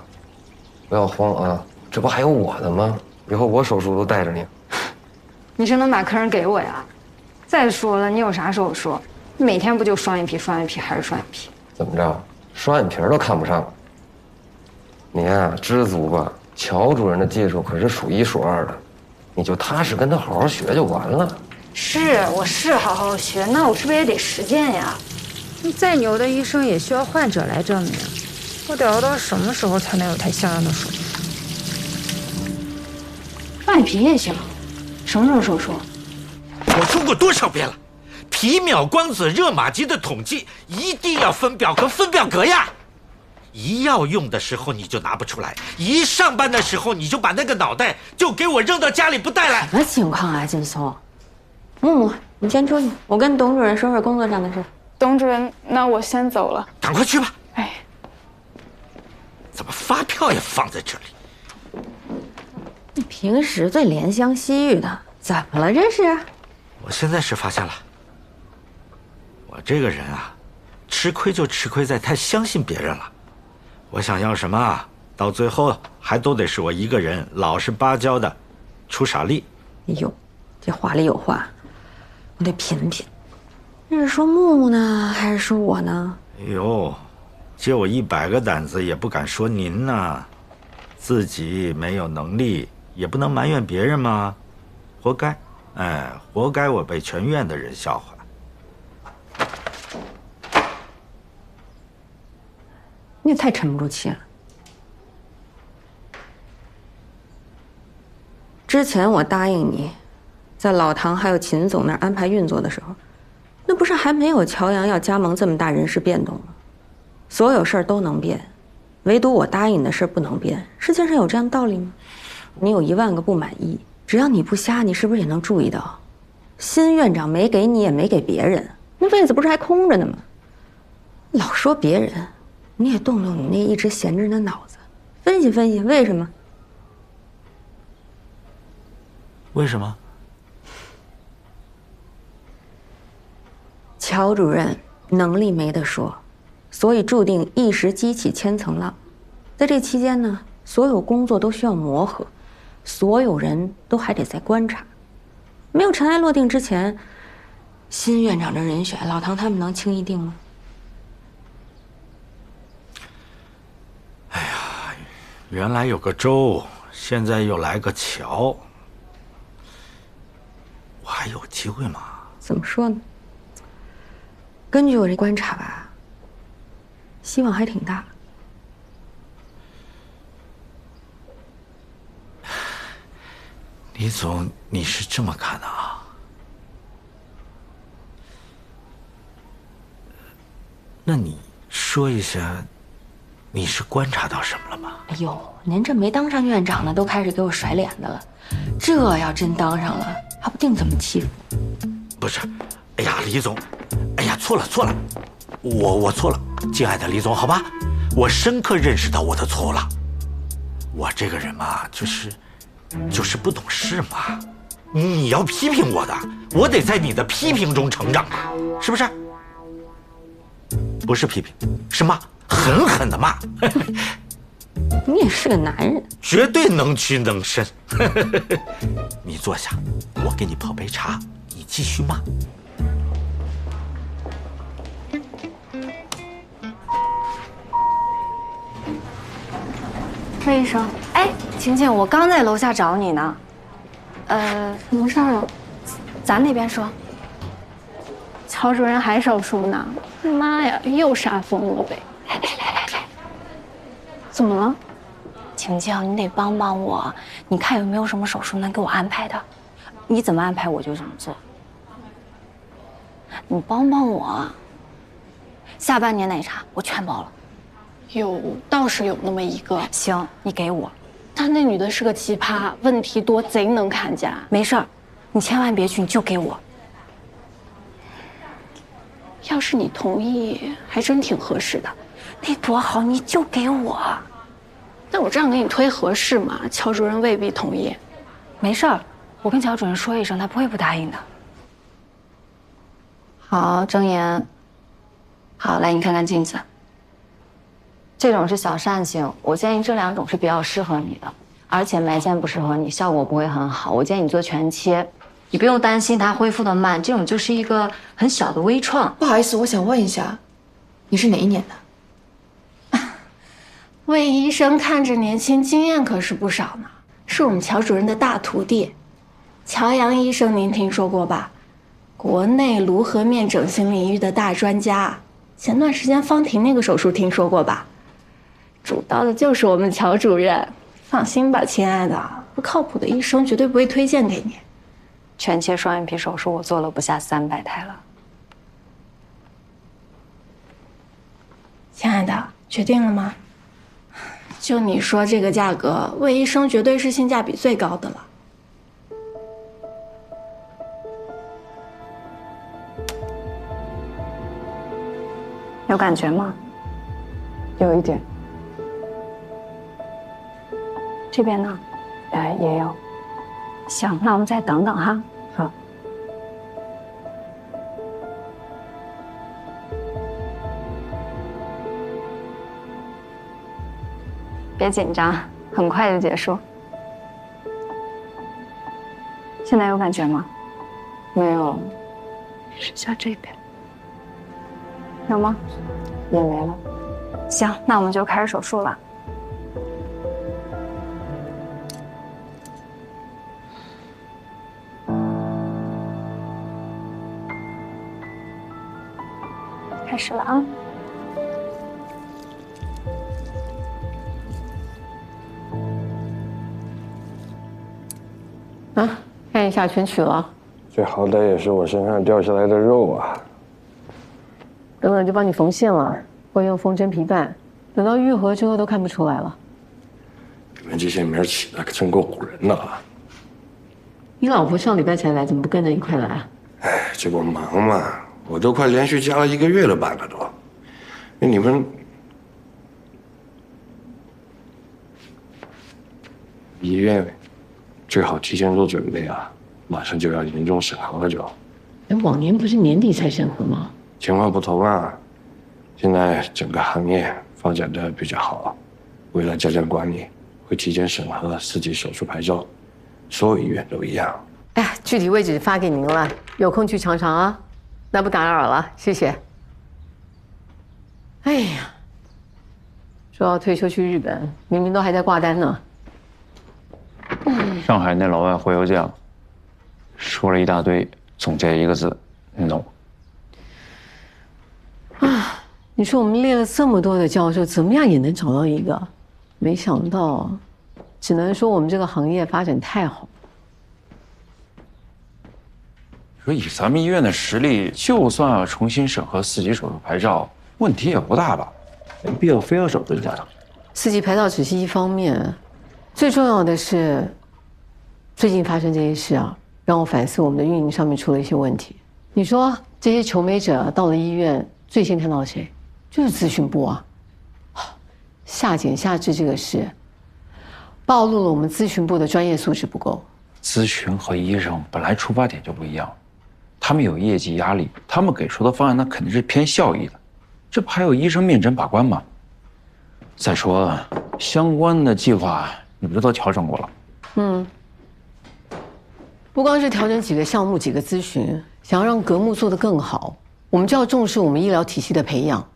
不要慌啊，这不还有我的吗？以后我手术都带着你。你是能把客人给我呀？再说了，你有啥手术？每天不就双眼皮、双眼皮还是双眼皮？怎么着，双眼皮都看不上？你呀，知足吧。乔主任的技术可是数1数2的，你就踏实跟他好好学就完了。是，我是好好学，那我是不是也得实践呀？再牛的医生也需要患者来证明。我得熬到什么时候才能有台像样的手术？双眼皮也行，什么时候手术？我说过多少遍了，皮秒光子热玛吉的统计一定要分表格分表格呀！一要用的时候你就拿不出来，一上班的时候你就把那个脑袋就给我扔到家里不带来。什么情况啊，金松？木木，你先出去，我跟董主任说说工作上的事。董主任，那我先走了。赶快去吧。哎，怎么发票也放在这里？你平时最怜香惜玉的，怎么了这是？我现在是发现了，我这个人啊，吃亏就吃亏在太相信别人了。我想要什么，到最后还都得是我一个人老实巴交的出傻力。哎呦，这话里有话，我得品品。这是说木木呢，还是说我呢？哎呦，借我100个胆子也不敢说您呐，自己没有能力，也不能埋怨别人嘛，活该。哎，活该我被全院的人笑话。你也太沉不住气了。之前我答应你，在老唐还有秦总那儿安排运作的时候，那不是还没有乔阳要加盟这么大人事变动吗？所有事儿都能变，唯独我答应你的事儿不能变。世界上有这样的道理吗？你有10000个不满意，只要你不瞎，你是不是也能注意到，新院长没给你也没给别人，那位子不是还空着呢吗？老说别人。你也动动你那一直闲着的脑子，分析分析为什么？为什么？乔主任能力没得说，所以注定一时激起千层浪。在这期间呢，所有工作都需要磨合，所有人都还得再观察。没有尘埃落定之前，新院长这人选，老唐他们能轻易定吗？原来有个周，现在又来个乔，我还有机会吗？怎么说呢？根据我这观察吧，希望还挺大。李总，你是这么看的啊？那你说一下，你是观察到什么了吗？哎呦，您这没当上院长呢，都开始给我甩脸的了。这要真当上了，还不定怎么欺负。不是，哎呀，李总，哎呀，错了，我错了，敬爱的李总，好吧，我深刻认识到我的错了。我这个人嘛，就是不懂事嘛。你要批评我的，我得在你的批评中成长嘛，是不是？不是批评，是骂，狠狠的骂。你也是个男人，绝对能屈能伸。你坐下，我给你泡杯茶，你继续骂。魏医生，哎，晴晴，我刚在楼下找你呢。什么事儿啊？咱那边说。乔主任还手术呢。妈呀，又杀疯了呗！来，怎么了？晴晴，你得帮帮我，你看有没有什么手术能给我安排的？你怎么安排我就怎么做。你帮帮我。下半年奶茶我全包了。倒是有那么一个。行，你给我。但那女的是个奇葩，问题多，贼能看家。没事儿，你千万别去，你就给我。要是你同意，还真挺合适的。那多好，你就给我。但我这样给你推合适吗？乔主任未必同意。没事儿，我跟乔主任说一声，他不会不答应的。好，睁眼。好，来，你看看镜子。这种是小扇形，我建议这2种是比较适合你的，而且埋线不适合你，效果不会很好。我建议你做全切，你不用担心它恢复的慢，这种就是一个很小的微创。不好意思，我想问一下，你是哪一年的？魏医生看着年轻，经验可是不少呢，是我们乔主任的大徒弟。乔阳医生您听说过吧？国内颅颌面整形领域的大专家。前段时间方婷那个手术听说过吧？主刀的就是我们乔主任。放心吧，亲爱的，不靠谱的医生绝对不会推荐给你。全切双眼皮手术我做了不下300台了。亲爱的，决定了吗？就你说这个价格，魏医生绝对是性价比最高的了。有感觉吗？有一点。这边呢？也有。行，那我们再等等哈。好。别紧张，很快就结束。现在有感觉吗？没有。试下这边。有吗？也没了。行，那我们就开始手术了。开始了啊！啊，看一下全取了。这好歹也是我身上掉下来的肉啊！等等就帮你缝线了，会用缝针皮瓣，等到愈合之后都看不出来了。你们这些名儿起的可真够唬人的啊！你老婆上礼拜才来，怎么不跟着一块来啊？哎，这不忙嘛，我都快连续加了1个月的班了都。那你们医院最好提前做准备啊，马上就要年终审核了就。哎，往年不是年底才审核吗？情况不同啊，现在整个行业发展的比较好，为了加强管理，会提前审核4级手术牌照，所有医院都一样。哎，具体位置发给您了，有空去尝尝啊。那不打扰了，谢谢。哎呀，说要退休去日本，明明都还在挂单呢。上海那老外回邮件说了一大堆，总结一个字 ：no。啊，你说我们列了这么多的教授，怎么样也能找到一个，没想到，只能说我们这个行业发展太好。说以咱们医院的实力，就算要重新审核4级手术牌照，问题也不大吧？没必要非要找专家的。4级牌照只是一方面，最重要的是，最近发生这些事啊，让我反思我们的运营上面出了一些问题。你说这些求美者到了医院，最先看到谁？就是咨询部啊。下减下治这个事，暴露了我们咨询部的专业素质不够。咨询和医生本来出发点就不一样，他们有业绩压力，他们给出的方案那肯定是偏效益的，这不还有医生面诊把关吗？再说相关的计划你不是都调整过了？不光是调整几个项目、几个咨询，想要让格目做得更好，我们就要重视我们医疗体系的培养，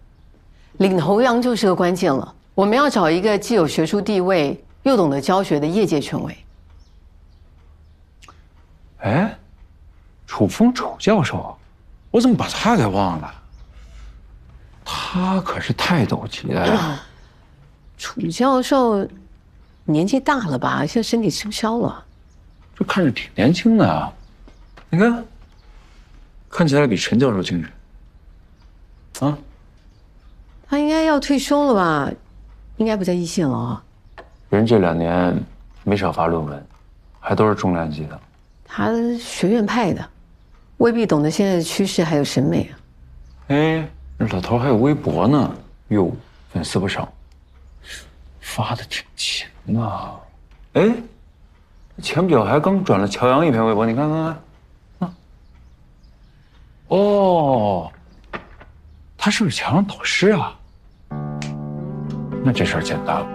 领头羊就是个关键了。我们要找一个既有学术地位又懂得教学的业界权威。哎，楚风楚教授，我怎么把他给忘了？他可是泰斗级的呀。楚教授年纪大了吧，现在身体吃不消了。这看着挺年轻的啊，你看，看起来比陈教授精神。啊？他应该要退休了吧？应该不在一线了啊。人这2年没少发论文，还都是重量级的。他学院派的，未必懂得现在的趋势还有审美啊。哎，这老头还有微博呢，哟，粉丝不少，发的挺勤啊。哎，前不久还刚转了乔阳一篇微博，你看看看。啊，哦，他是不是乔阳导师啊？那这事儿简单了，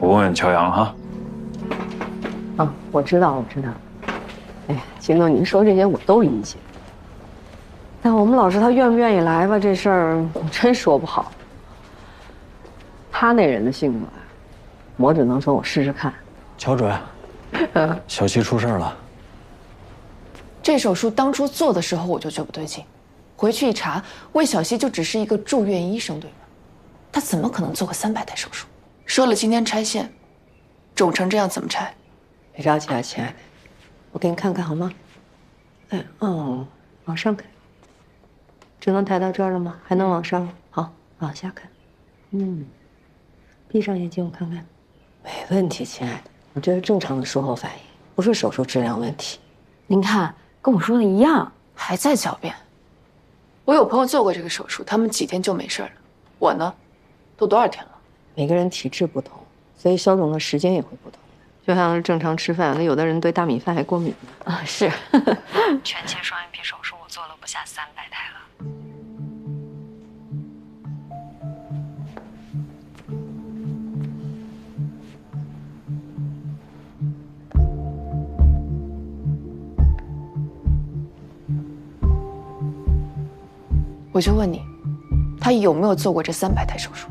我问问乔阳哈。啊，我知道。哎呀，秦总，您说这些我都理解。但我们老师他愿不愿意来吧，这事儿我真说不好。他那人的性格，我只能说我试试看。乔主任，小七出事了。这手术当初做的时候我就觉得不对劲，回去一查，魏小溪就只是一个住院医生，对吧？他怎么可能做个300台手术？说了今天拆线，肿成这样怎么拆？别着急啊，亲爱的，我给你看看好吗？哎，往上看，只能抬到这儿了吗？还能往上？好，往下看。闭上眼睛，我看看。没问题，亲爱的，我这是正常的术后反应，不是手术质量问题。您看，跟我说的一样，还在狡辩。我有朋友做过这个手术，他们几天就没事了。我呢，都多少天了？每个人体质不同，所以消肿的时间也会不同。就像是正常吃饭，那有的人对大米饭还过敏呢。啊，是。全切双眼皮手术我做了不下300台了。我就问你，他有没有做过这300台手术？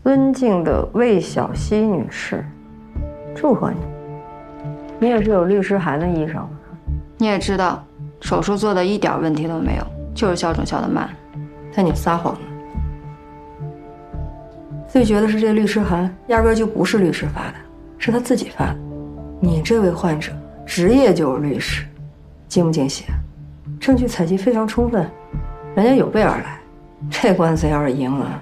尊敬的魏小溪女士，祝贺你，你也是有律师函的医生。你也知道，手术做的一点问题都没有，就是消肿消得慢。但你撒谎了。最绝的是这律师函压根就不是律师发的，是他自己发的。你这位患者职业就是律师，精不精细？证据采集非常充分，人家有备而来。这官司要是赢了，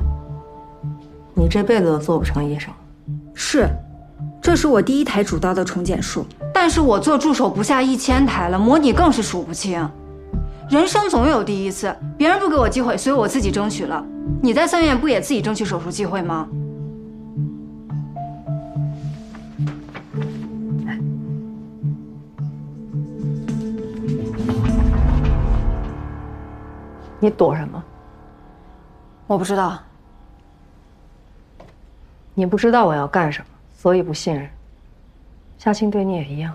你这辈子都做不成医生。是，这是我第1台主刀的重建术，但是我做助手不下1000台了，模拟更是数不清。人生总有第一次，别人不给我机会，所以我自己争取了。你在3院不也自己争取手术机会吗？你躲什么？我不知道。你不知道我要干什么，所以不信任。夏青对你也一样。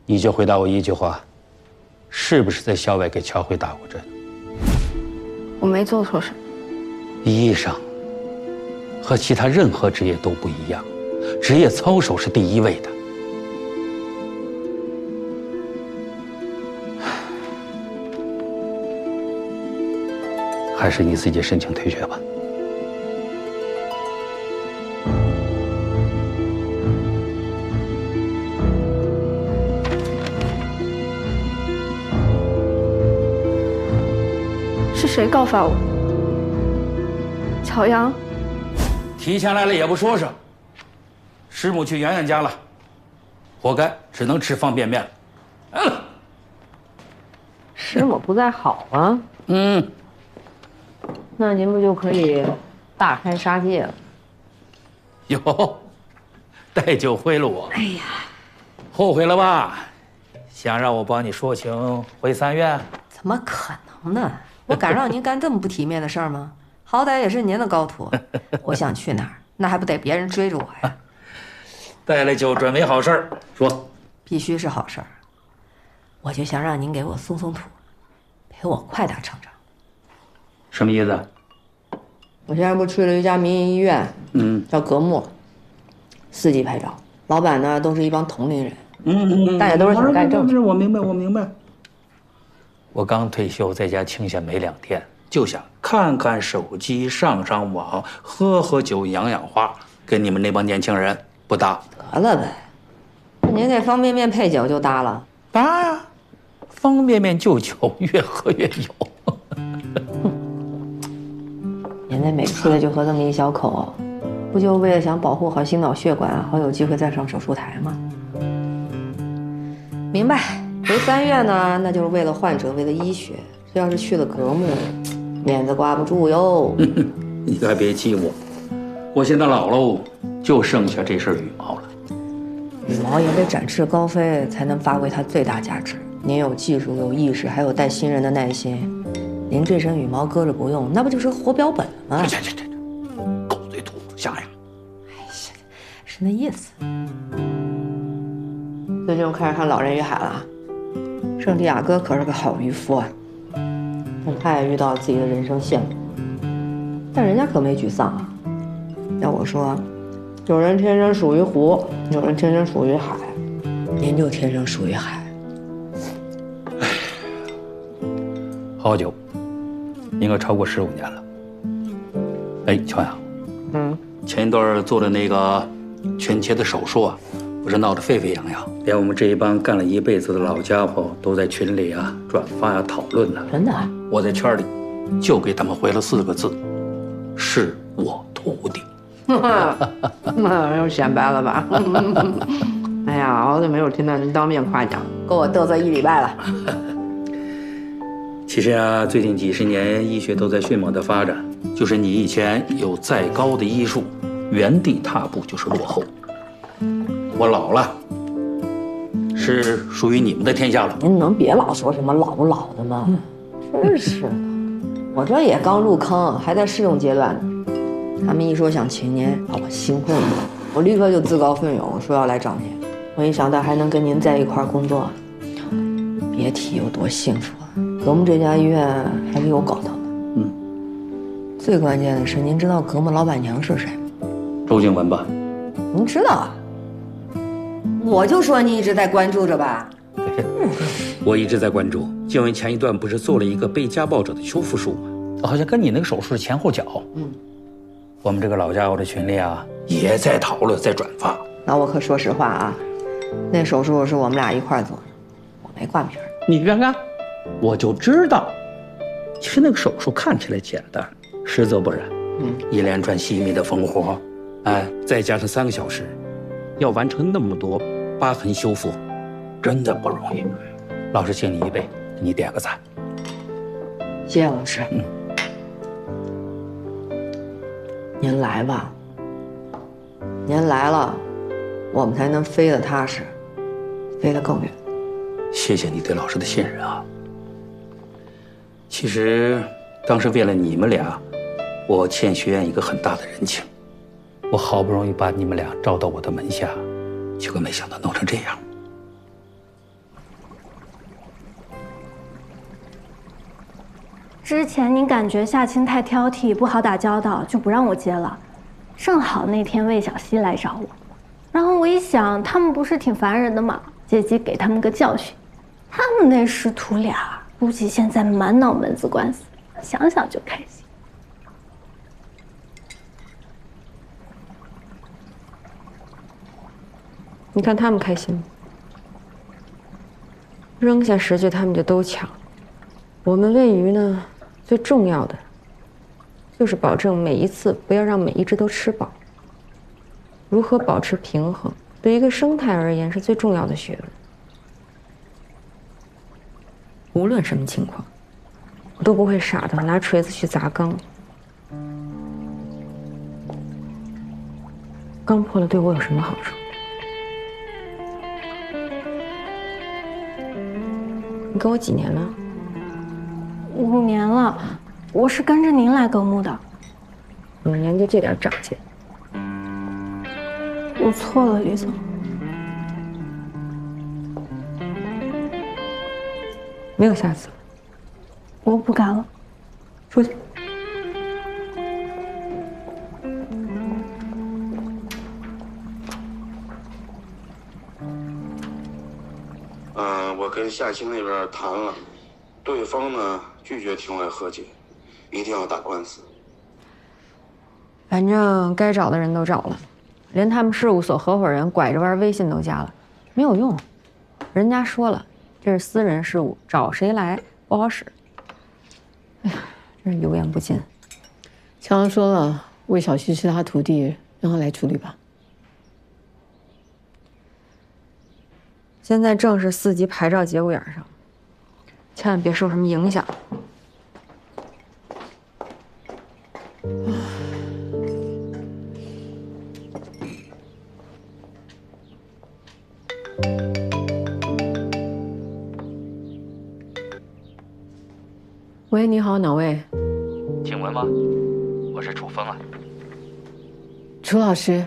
你就回答我一句话，是不是在校外给乔慧打过针？我没做错什么。医生和其他任何职业都不一样，职业操守是第1位的。还是你自己申请退学吧。是谁告发我？乔阳。提前来了也不说声。师母去圆圆家了，活该，只能吃方便面了。师母不在好啊。那您不就可以大开杀戒了？哟，带酒贿赂我。哎呀，后悔了吧？想让我帮你说情回3院？怎么可能呢？我敢让您干这么不体面的事儿吗？好歹也是您的高徒，我想去哪儿，那还不得别人追着我呀？带来酒准没好事儿，说。必须是好事儿。我就想让您给我松松土，陪我快点成长。什么意思？我现在不去了一家民营医院，叫格木，4级牌照，老板呢都是一帮同龄人，大家都是想干正事。我明白，我明白。我刚退休，在家清闲没2天，就想看看手机，上上网，喝喝酒，养养花，跟你们那帮年轻人不搭。得了呗，您那方便面配酒就搭了？搭呀，方便面就酒，越喝越有。您那每次就喝这么一小口，不就为了想保护好心脑血管，好有机会再上手术台吗？明白。回3院呢，那就是为了患者，为了医学。这要是去了格木，面子挂不住哟。你可别气我，我现在老喽，就剩下这身羽毛了。羽毛也得展翅高飞，才能发挥它最大价值。您有技术，有意识，还有带新人的耐心。您这身羽毛搁着不用，那不就是活标本了吗？这，狗嘴吐出象牙。哎呀，是那意思。最近我开始看《老人与海》了。圣地亚哥可是个好渔夫啊，但他也遇到自己的人生陷阱，但人家可没沮丧啊。要我说，有人天生属于湖，有人天生属于海，您就天生属于海。好久，应该超过15年了。哎，乔阳，前一段做的那个全切的手术啊，不是闹得沸沸扬扬，连我们这一帮干了一辈子的老家伙都在群里啊转发呀讨论呢。真的？我在圈里就给他们回了4个字：是我徒弟。又显摆了吧？哎呀，好久没有听到您当面夸奖，够我嘚瑟1礼拜了。其实啊，最近几10年医学都在迅猛的发展，就是你以前有再高的医术，原地踏步就是落后。我老了，是属于你们的天下了。您能别老说什么老不老的吗？真是的，我这也刚入坑，还在试用阶段呢。他们一说想请您，把我兴奋了，我立刻就自告奋勇说要来找您。我一想到还能跟您在一块儿工作，别提有多幸福了。格木这家医院还是有搞头的。最关键的是，您知道格木老板娘是谁吗？周静雯吧？您知道啊？我就说你一直在关注着吧。我一直在关注。静雯前一段不是做了一个被家暴者的修复术吗？好像跟你那个手术前后脚。我们这个老家伙的群里啊，也在讨论，在转发。那我可说实话啊，那手术是我们俩一块做的，我没挂名。你看看，我就知道，其实那个手术看起来简单，实则不然。一连串细密的缝活，哎，再加上3个小时，要完成那么多疤痕修复，真的不容易。老师敬你一杯，给你点个赞。谢谢老师。您来吧，您来了，我们才能飞得踏实，飞得更远。谢谢你对老师的信任啊。其实当时为了你们俩，我欠学院一个很大的人情。我好不容易把你们俩招到我的门下，结果没想到弄成这样。之前您感觉夏青太挑剔，不好打交道，就不让我接了。正好那天魏小溪来找我，然后我一想，他们不是挺烦人的吗？借机给他们个教训。他们那师徒俩，估计现在满脑门子官司，想想就开心。你看他们开心吗？扔下10句，他们就都抢。我们喂鱼呢，最重要的就是保证每一次不要让每一只都吃饱。如何保持平衡，对一个生态而言是最重要的学问。无论什么情况，我都不会傻的拿锤子去砸缸。缸破了对我有什么好处？你跟我几年了？5年了，我是跟着您来格木的。5年就这点长进？我错了，李总。没有下次了。我不敢了。出去。跟夏青那边谈了，对方呢拒绝庭外和解，一定要打官司。反正该找的人都找了，连他们事务所合伙人拐着弯微信都加了，没有用。人家说了，这是私人事务，找谁来不好使。哎呀，真是油盐不进。强强说了，魏小溪是他徒弟，让他来处理吧。现在正是4级牌照节骨眼上，千万别受什么影响。喂，你好，哪位？请问吗？我是楚风啊。楚老师。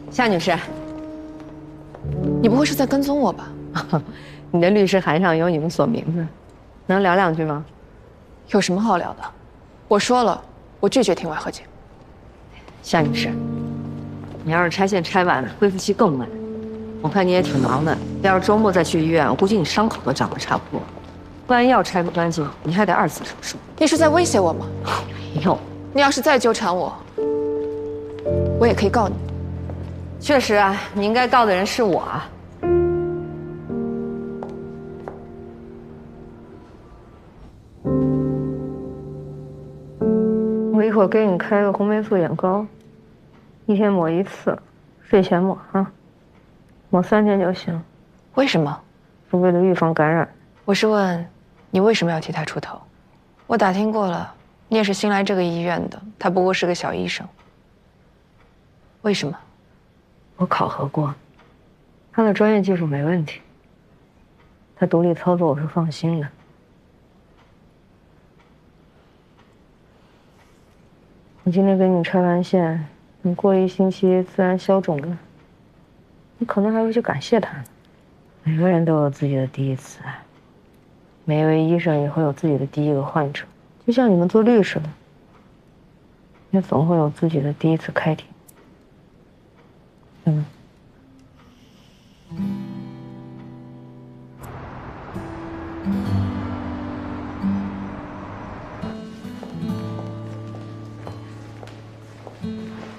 夏女士，你不会是在跟踪我吧？你的律师函上有你们所名字，能聊两句吗？有什么好聊的？我说了，我拒绝庭外和解。夏女士，你要是拆线拆完，恢复期更慢。我看你也挺忙的，要是周末再去医院，我估计你伤口都长得差不多。万一要拆不干净，你还得2次手术。你是在威胁我吗？没有。你要是再纠缠我，我也可以告你。确实啊，你应该告的人是我啊。我一会儿给你开个红霉素眼膏，1天抹1次，睡前抹啊，抹3天就行。为什么？是为了预防感染。我是问你为什么要替他出头？我打听过了，你也是新来这个医院的，他不过是个小医生。为什么？我考核过，他的专业技术没问题，他独立操作我是放心的。我今天给你拆完线，你过1星期自然消肿了，你可能还会去感谢他呢。每个人都有自己的第一次，每一位医生也会有自己的第一个患者，就像你们做律师的，也总会有自己的第一次开庭。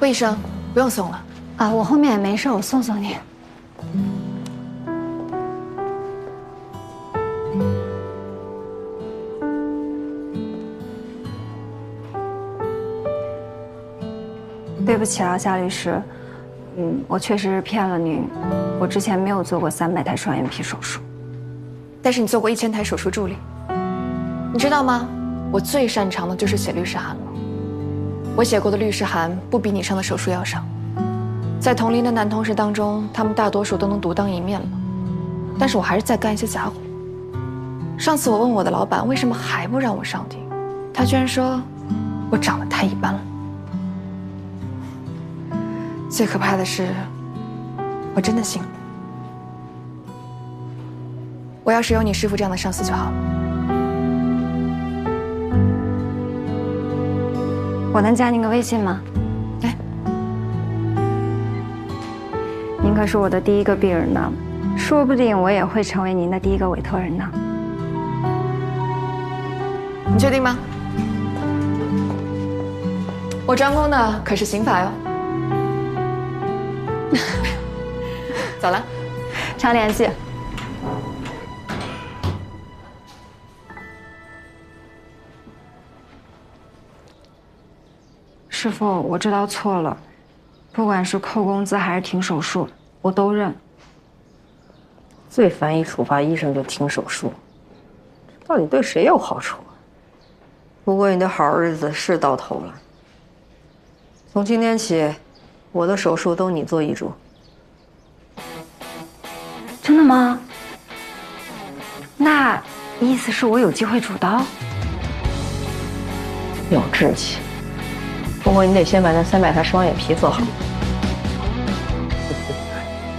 魏医生，不用送了啊，我后面也没事，我送送你。对不起啊，夏律师，我确实是骗了你，我之前没有做过300台双眼皮手术，但是你做过1000台手术助理，你知道吗？我最擅长的就是写律师函了。我写过的律师函不比你上的手术要少，在同龄的男同事当中，他们大多数都能独当一面了，但是我还是在干一些杂活。上次我问我的老板为什么还不让我上庭，他居然说我长得太一般了。最可怕的是，我真的信了。我要是有你师傅这样的上司就好了。我能加您个微信吗？来，您可是我的第一个病人呢，说不定我也会成为您的第一个委托人呢。你确定吗？我专攻的可是刑法哟。走了，常联系。师傅，我知道错了，不管是扣工资还是停手术，我都认。最烦一处罚医生就停手术，到底对谁有好处啊？不过你的好日子是到头了。从今天起，我的手术都你做医嘱。真的吗？那意思是我有机会主刀？有志气，不过你得先把那300台双眼皮做好。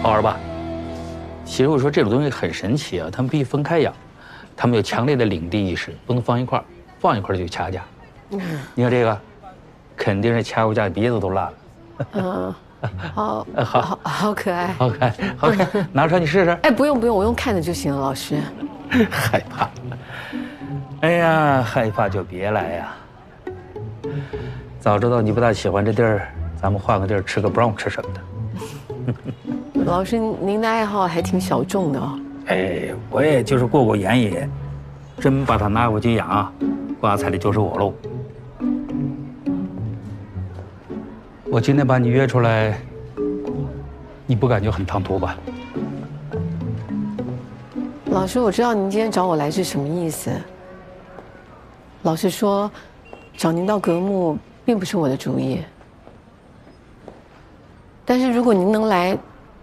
好玩吧？其实我说这种东西很神奇啊，他们必须分开养，他们有强烈的领地意识，不能放一块儿，放一块儿就掐架。你看这个，肯定是掐过架，鼻子都烂了。好可爱，好可爱，好可爱，拿出来你试试。哎，不用，我用看着就行了，老师。害怕？哎呀，害怕就别来呀。早知道你不大喜欢这地儿，咱们换个地儿吃个 brunch 什么的。老师，您的爱好还挺小众的哦。哎，我也就是过眼瘾，真把它拿过去养，挂彩的就是我喽。我今天把你约出来，你不感觉很唐突吧？老师，我知道您今天找我来是什么意思。老实说，找您到格木并不是我的主意。但是如果您能来，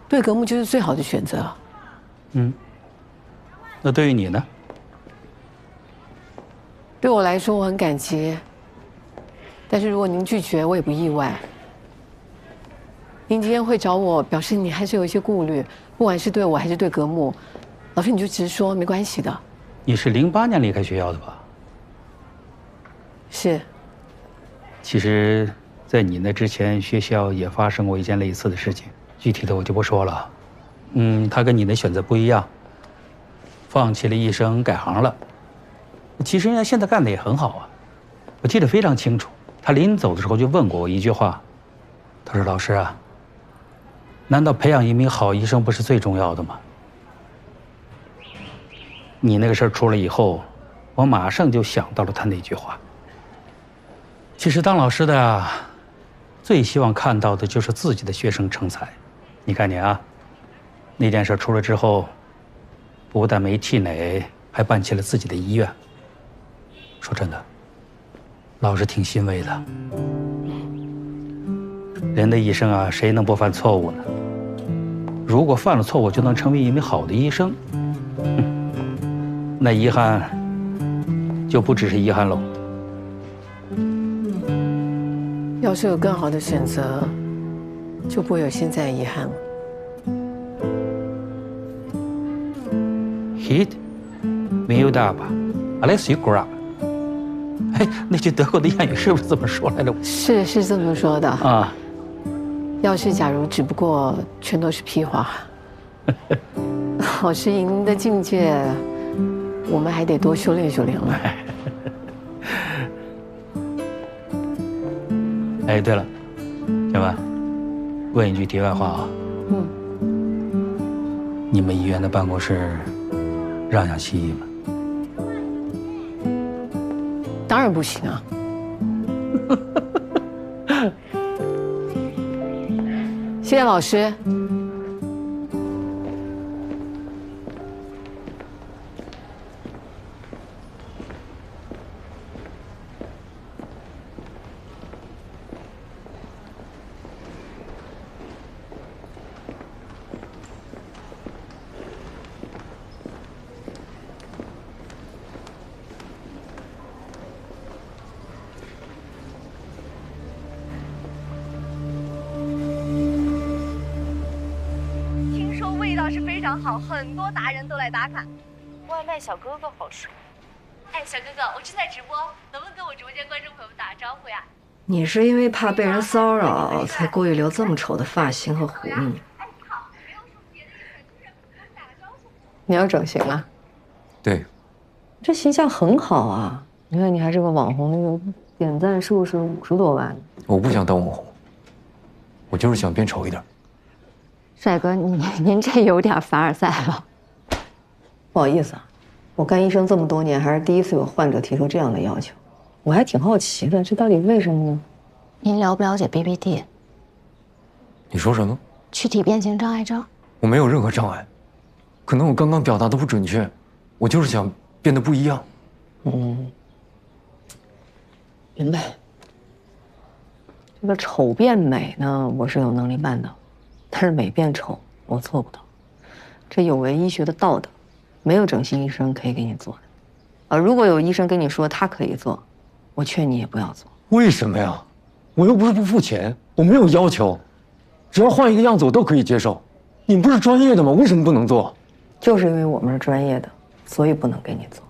对格木就是最好的选择。那对于你呢？对我来说，我很感激。但是如果您拒绝，我也不意外。您今天会找我，表示你还是有一些顾虑，不管是对我还是对格木。老师，你就直说，没关系的。你是08年离开学校的吧？是。其实，在你那之前，学校也发生过一件类似的事情，具体的我就不说了。他跟你的选择不一样，放弃了医生改行了。其实人家现在干的也很好啊，我记得非常清楚。他临走的时候就问过我一句话，他说：“老师啊，难道培养一名好医生不是最重要的吗？”你那个事儿出来以后，我马上就想到了他那句话。其实当老师的啊，最希望看到的就是自己的学生成才。你看你啊，那件事出来之后，不但没气馁，还办起了自己的医院。说真的，老师挺欣慰的。人的一生啊，谁能不犯错误呢？如果犯了错误就能成为一名好的医生，那遗憾就不只是遗憾喽。要是有更好的选择，就不会有现在遗憾了。Hit没有大吧 ，Alex you grab。哎，那句德国的谚语是不是这么说来着？是这么说的啊。要是假如只不过全都是屁话，老师您的境界，我们还得多修炼修炼了。哎，对了，小文，问一句题外话啊。你们医院的办公室让养西医吗？当然不行啊。谢谢老师。是非常好，很多达人都来打卡。外卖小哥哥好帅。哎，小哥哥，我正在直播，能不能跟我直播间观众朋友们打个招呼呀？你是因为怕被人骚扰，才故意留这么丑的发型和胡子。你要整形了？对。这形象很好啊！你看你还是个网红，那个点赞数是50多万。我不想当网红，我就是想变丑一点。帅哥，您这有点凡尔赛了。不好意思啊，我干医生这么多年，还是第一次有患者提出这样的要求，我还挺好奇的，这到底为什么呢？您了不了解 BBD？ 你说什么？躯体变形障碍症？我没有任何障碍，可能我刚刚表达的不准确，我就是想变得不一样。明白。这个丑变美呢，我是有能力办到。但是美变丑，我做不到，这有违医学的道德。没有整形医生可以给你做的。如果有医生跟你说他可以做，我劝你也不要做。为什么呀？我又不是不付钱，我没有要求，只要换一个样子我都可以接受。你们不是专业的吗？为什么不能做？就是因为我们是专业的，所以不能给你做。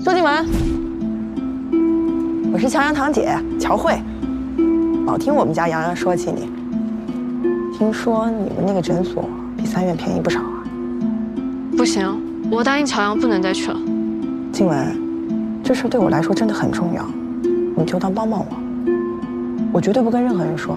周静文，我是乔洋堂姐乔慧，老听我们家洋洋说起你。听说你们那个诊所比三院便宜不少啊？不行，我答应乔洋不能再去了。静文，这事对我来说真的很重要，你就当帮帮我，我绝对不跟任何人说。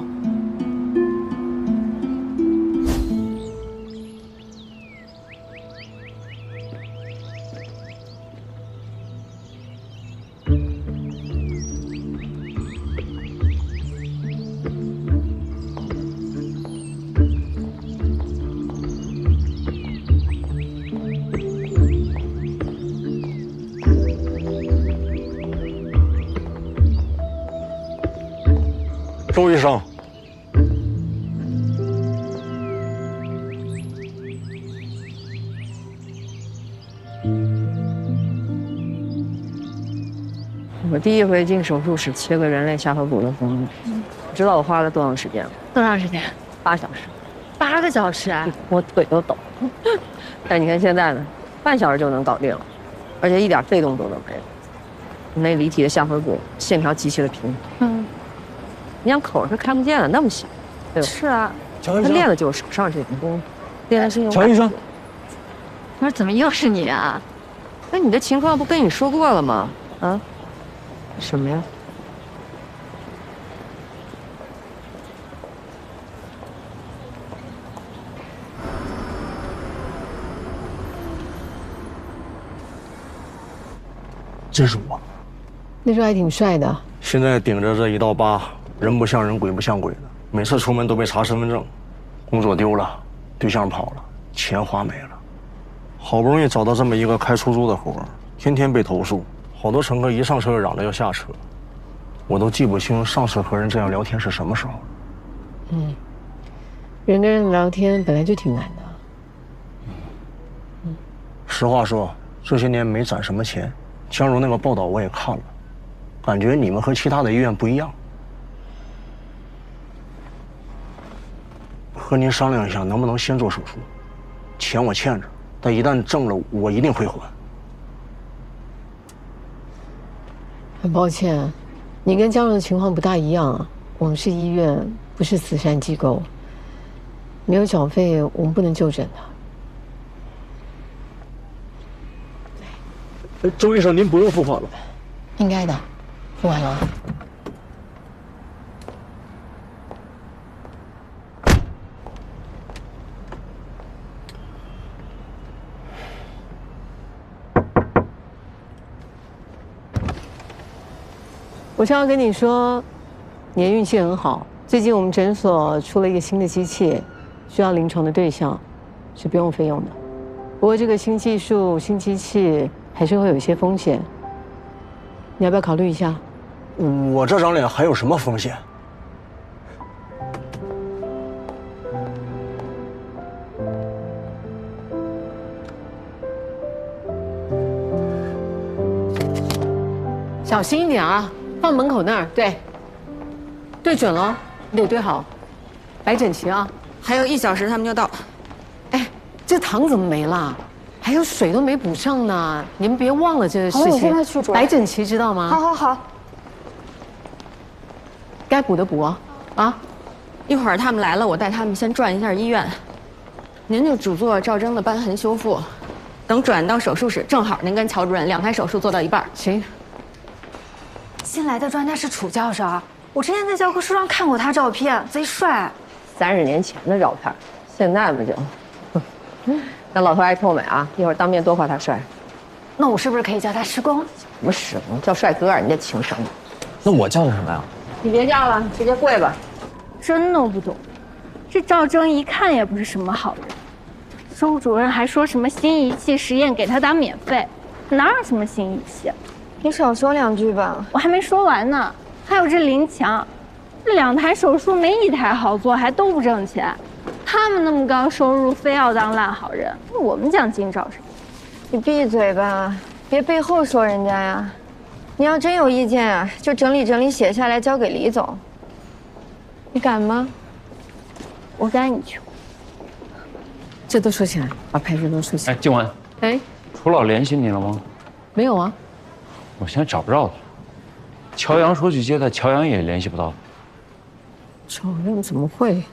周医生，我第一回进手术室切个人类下颌骨的缝纫，知道我花了多长时间吗？多长时间？8小时。8个小时啊！我腿都抖。但你看现在呢，半小时就能搞定了，而且一点费动作都没有。那离体的下颌骨线条极其的平。你想口是看不见的，那么小，对吧？是啊，他练的就是手上这种功夫，练的是用。乔医生，我说怎么又是你啊？那你的情况不跟你说过了吗？啊？什么呀？这是我。那时候还挺帅的。现在顶着这一道疤，人不像人，鬼不像鬼的。每次出门都被查身份证，工作丢了，对象跑了，钱花没了。好不容易找到这么一个开出租的活，天天被投诉，好多乘客一上车就嚷着要下车，我都记不清上次和人这样聊天是什么时候了。人跟人聊天本来就挺难的。实话说，这些年没攒什么钱，江如那个报道我也看了，感觉你们和其他的医院不一样。和您商量一下，能不能先做手术？钱我欠着，但一旦挣了，我一定会还。很抱歉，你跟江如的情况不大一样啊。我们是医院，不是慈善机构，没有缴费，我们不能就诊的。周医生，您不用付款了。应该的，付完了。我是要跟你说，你的运气很好。最近我们诊所出了一个新的机器，需要临床的对象，是不用费用的。不过这个新技术、新机器还是会有一些风险，你要不要考虑一下？我这张脸还有什么风险？小心一点啊！放门口那儿，对，对准了，你得对好，摆整齐啊！还有1小时他们就到。哎，这糖怎么没了？还有水都没补上呢，你们别忘了这个事情。我现在去煮。摆整齐，知道吗？好好好。该补的补啊！啊，一会儿他们来了，我带他们先转一下医院。您就主做赵征的瘢痕修复，等转到手术室，正好您跟乔主任2台手术做到一半。行。新来的专家是楚教授，我之前在教科书上看过他照片，贼帅。30年前的照片，现在不就？那老头爱臭美啊，一会儿当面多夸他帅。那我是不是可以叫他师公？什么师公？叫帅哥，人家情商。那我叫什么呀？你别叫了，直接跪吧。真弄不懂，这赵征一看也不是什么好人。周主任还说什么新仪器实验给他打免费，哪有什么新仪器？你少说2句吧。我还没说完呢。还有这林强，这2台手术没1台好做，还都不挣钱。他们那么高收入，非要当烂好人，我们奖金找谁？你闭嘴吧，别背后说人家呀。你要真有意见啊，就整理整理写下来交给李总。你敢吗？我敢，你去。这都说起来，把牌子都说起来。哎，静雯，哎，楚老联系你了吗？没有啊。我现在找不着他。乔阳说去接他，乔阳也联系不到。赵任怎么会？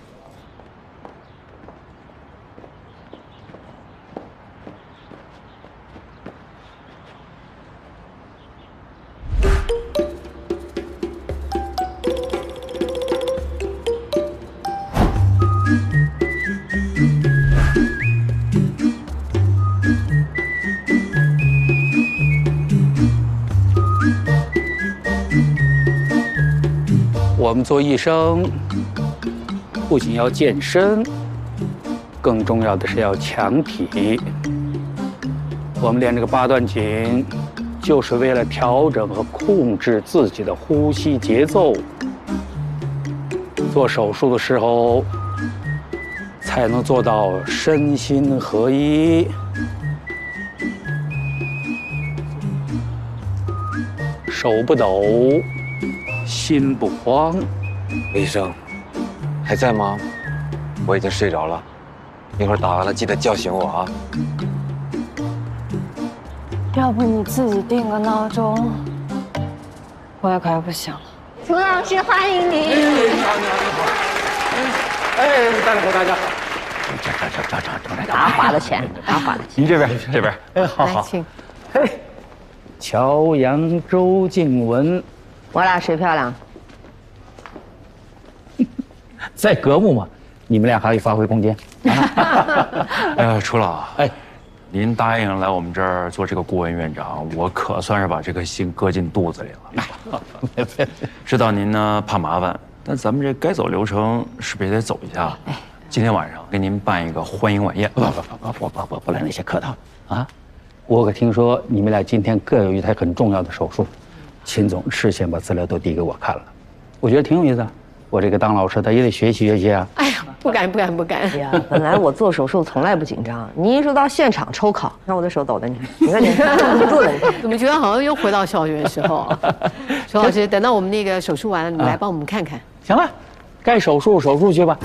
我们做医生，不仅要健身，更重要的是要强体。我们练这个8段锦，就是为了调整和控制自己的呼吸节奏。做手术的时候，才能做到身心合一。手不抖，心不慌。李医生，还在吗？我已经睡着了，一会儿打完了记得叫醒我啊。要不你自己定个闹钟，我也快不行了。楚老师，欢迎您。你好，哎，大家好，大家好。他花的钱，他花的钱。您这边，这边。哎，好好。请。嘿，乔阳、周静雯，我俩谁漂亮？在格幕嘛，你们俩还有发挥空间。楚老，哎，您答应来我们这儿做这个顾问院长，我可算是把这颗心搁进肚子里了。知道您呢怕麻烦，但咱们这该走流程是不是也得走一下？今天晚上给您办一个欢迎晚宴。不来那些客套啊！我可听说你们俩今天各有一台很重要的手术，秦总事先把资料都递给我看了，我觉得挺有意思啊。我这个当老师的也得学习学习啊。哎呀，不敢。哎呀，本来我做手术从来不紧张，你一说到现场抽考，让我的手抖的，你看你控制不住了。怎么觉得好像又回到校园时候啊？楚老师，等到我们那个手术完了，你来帮我们看看。行了，该手术去吧。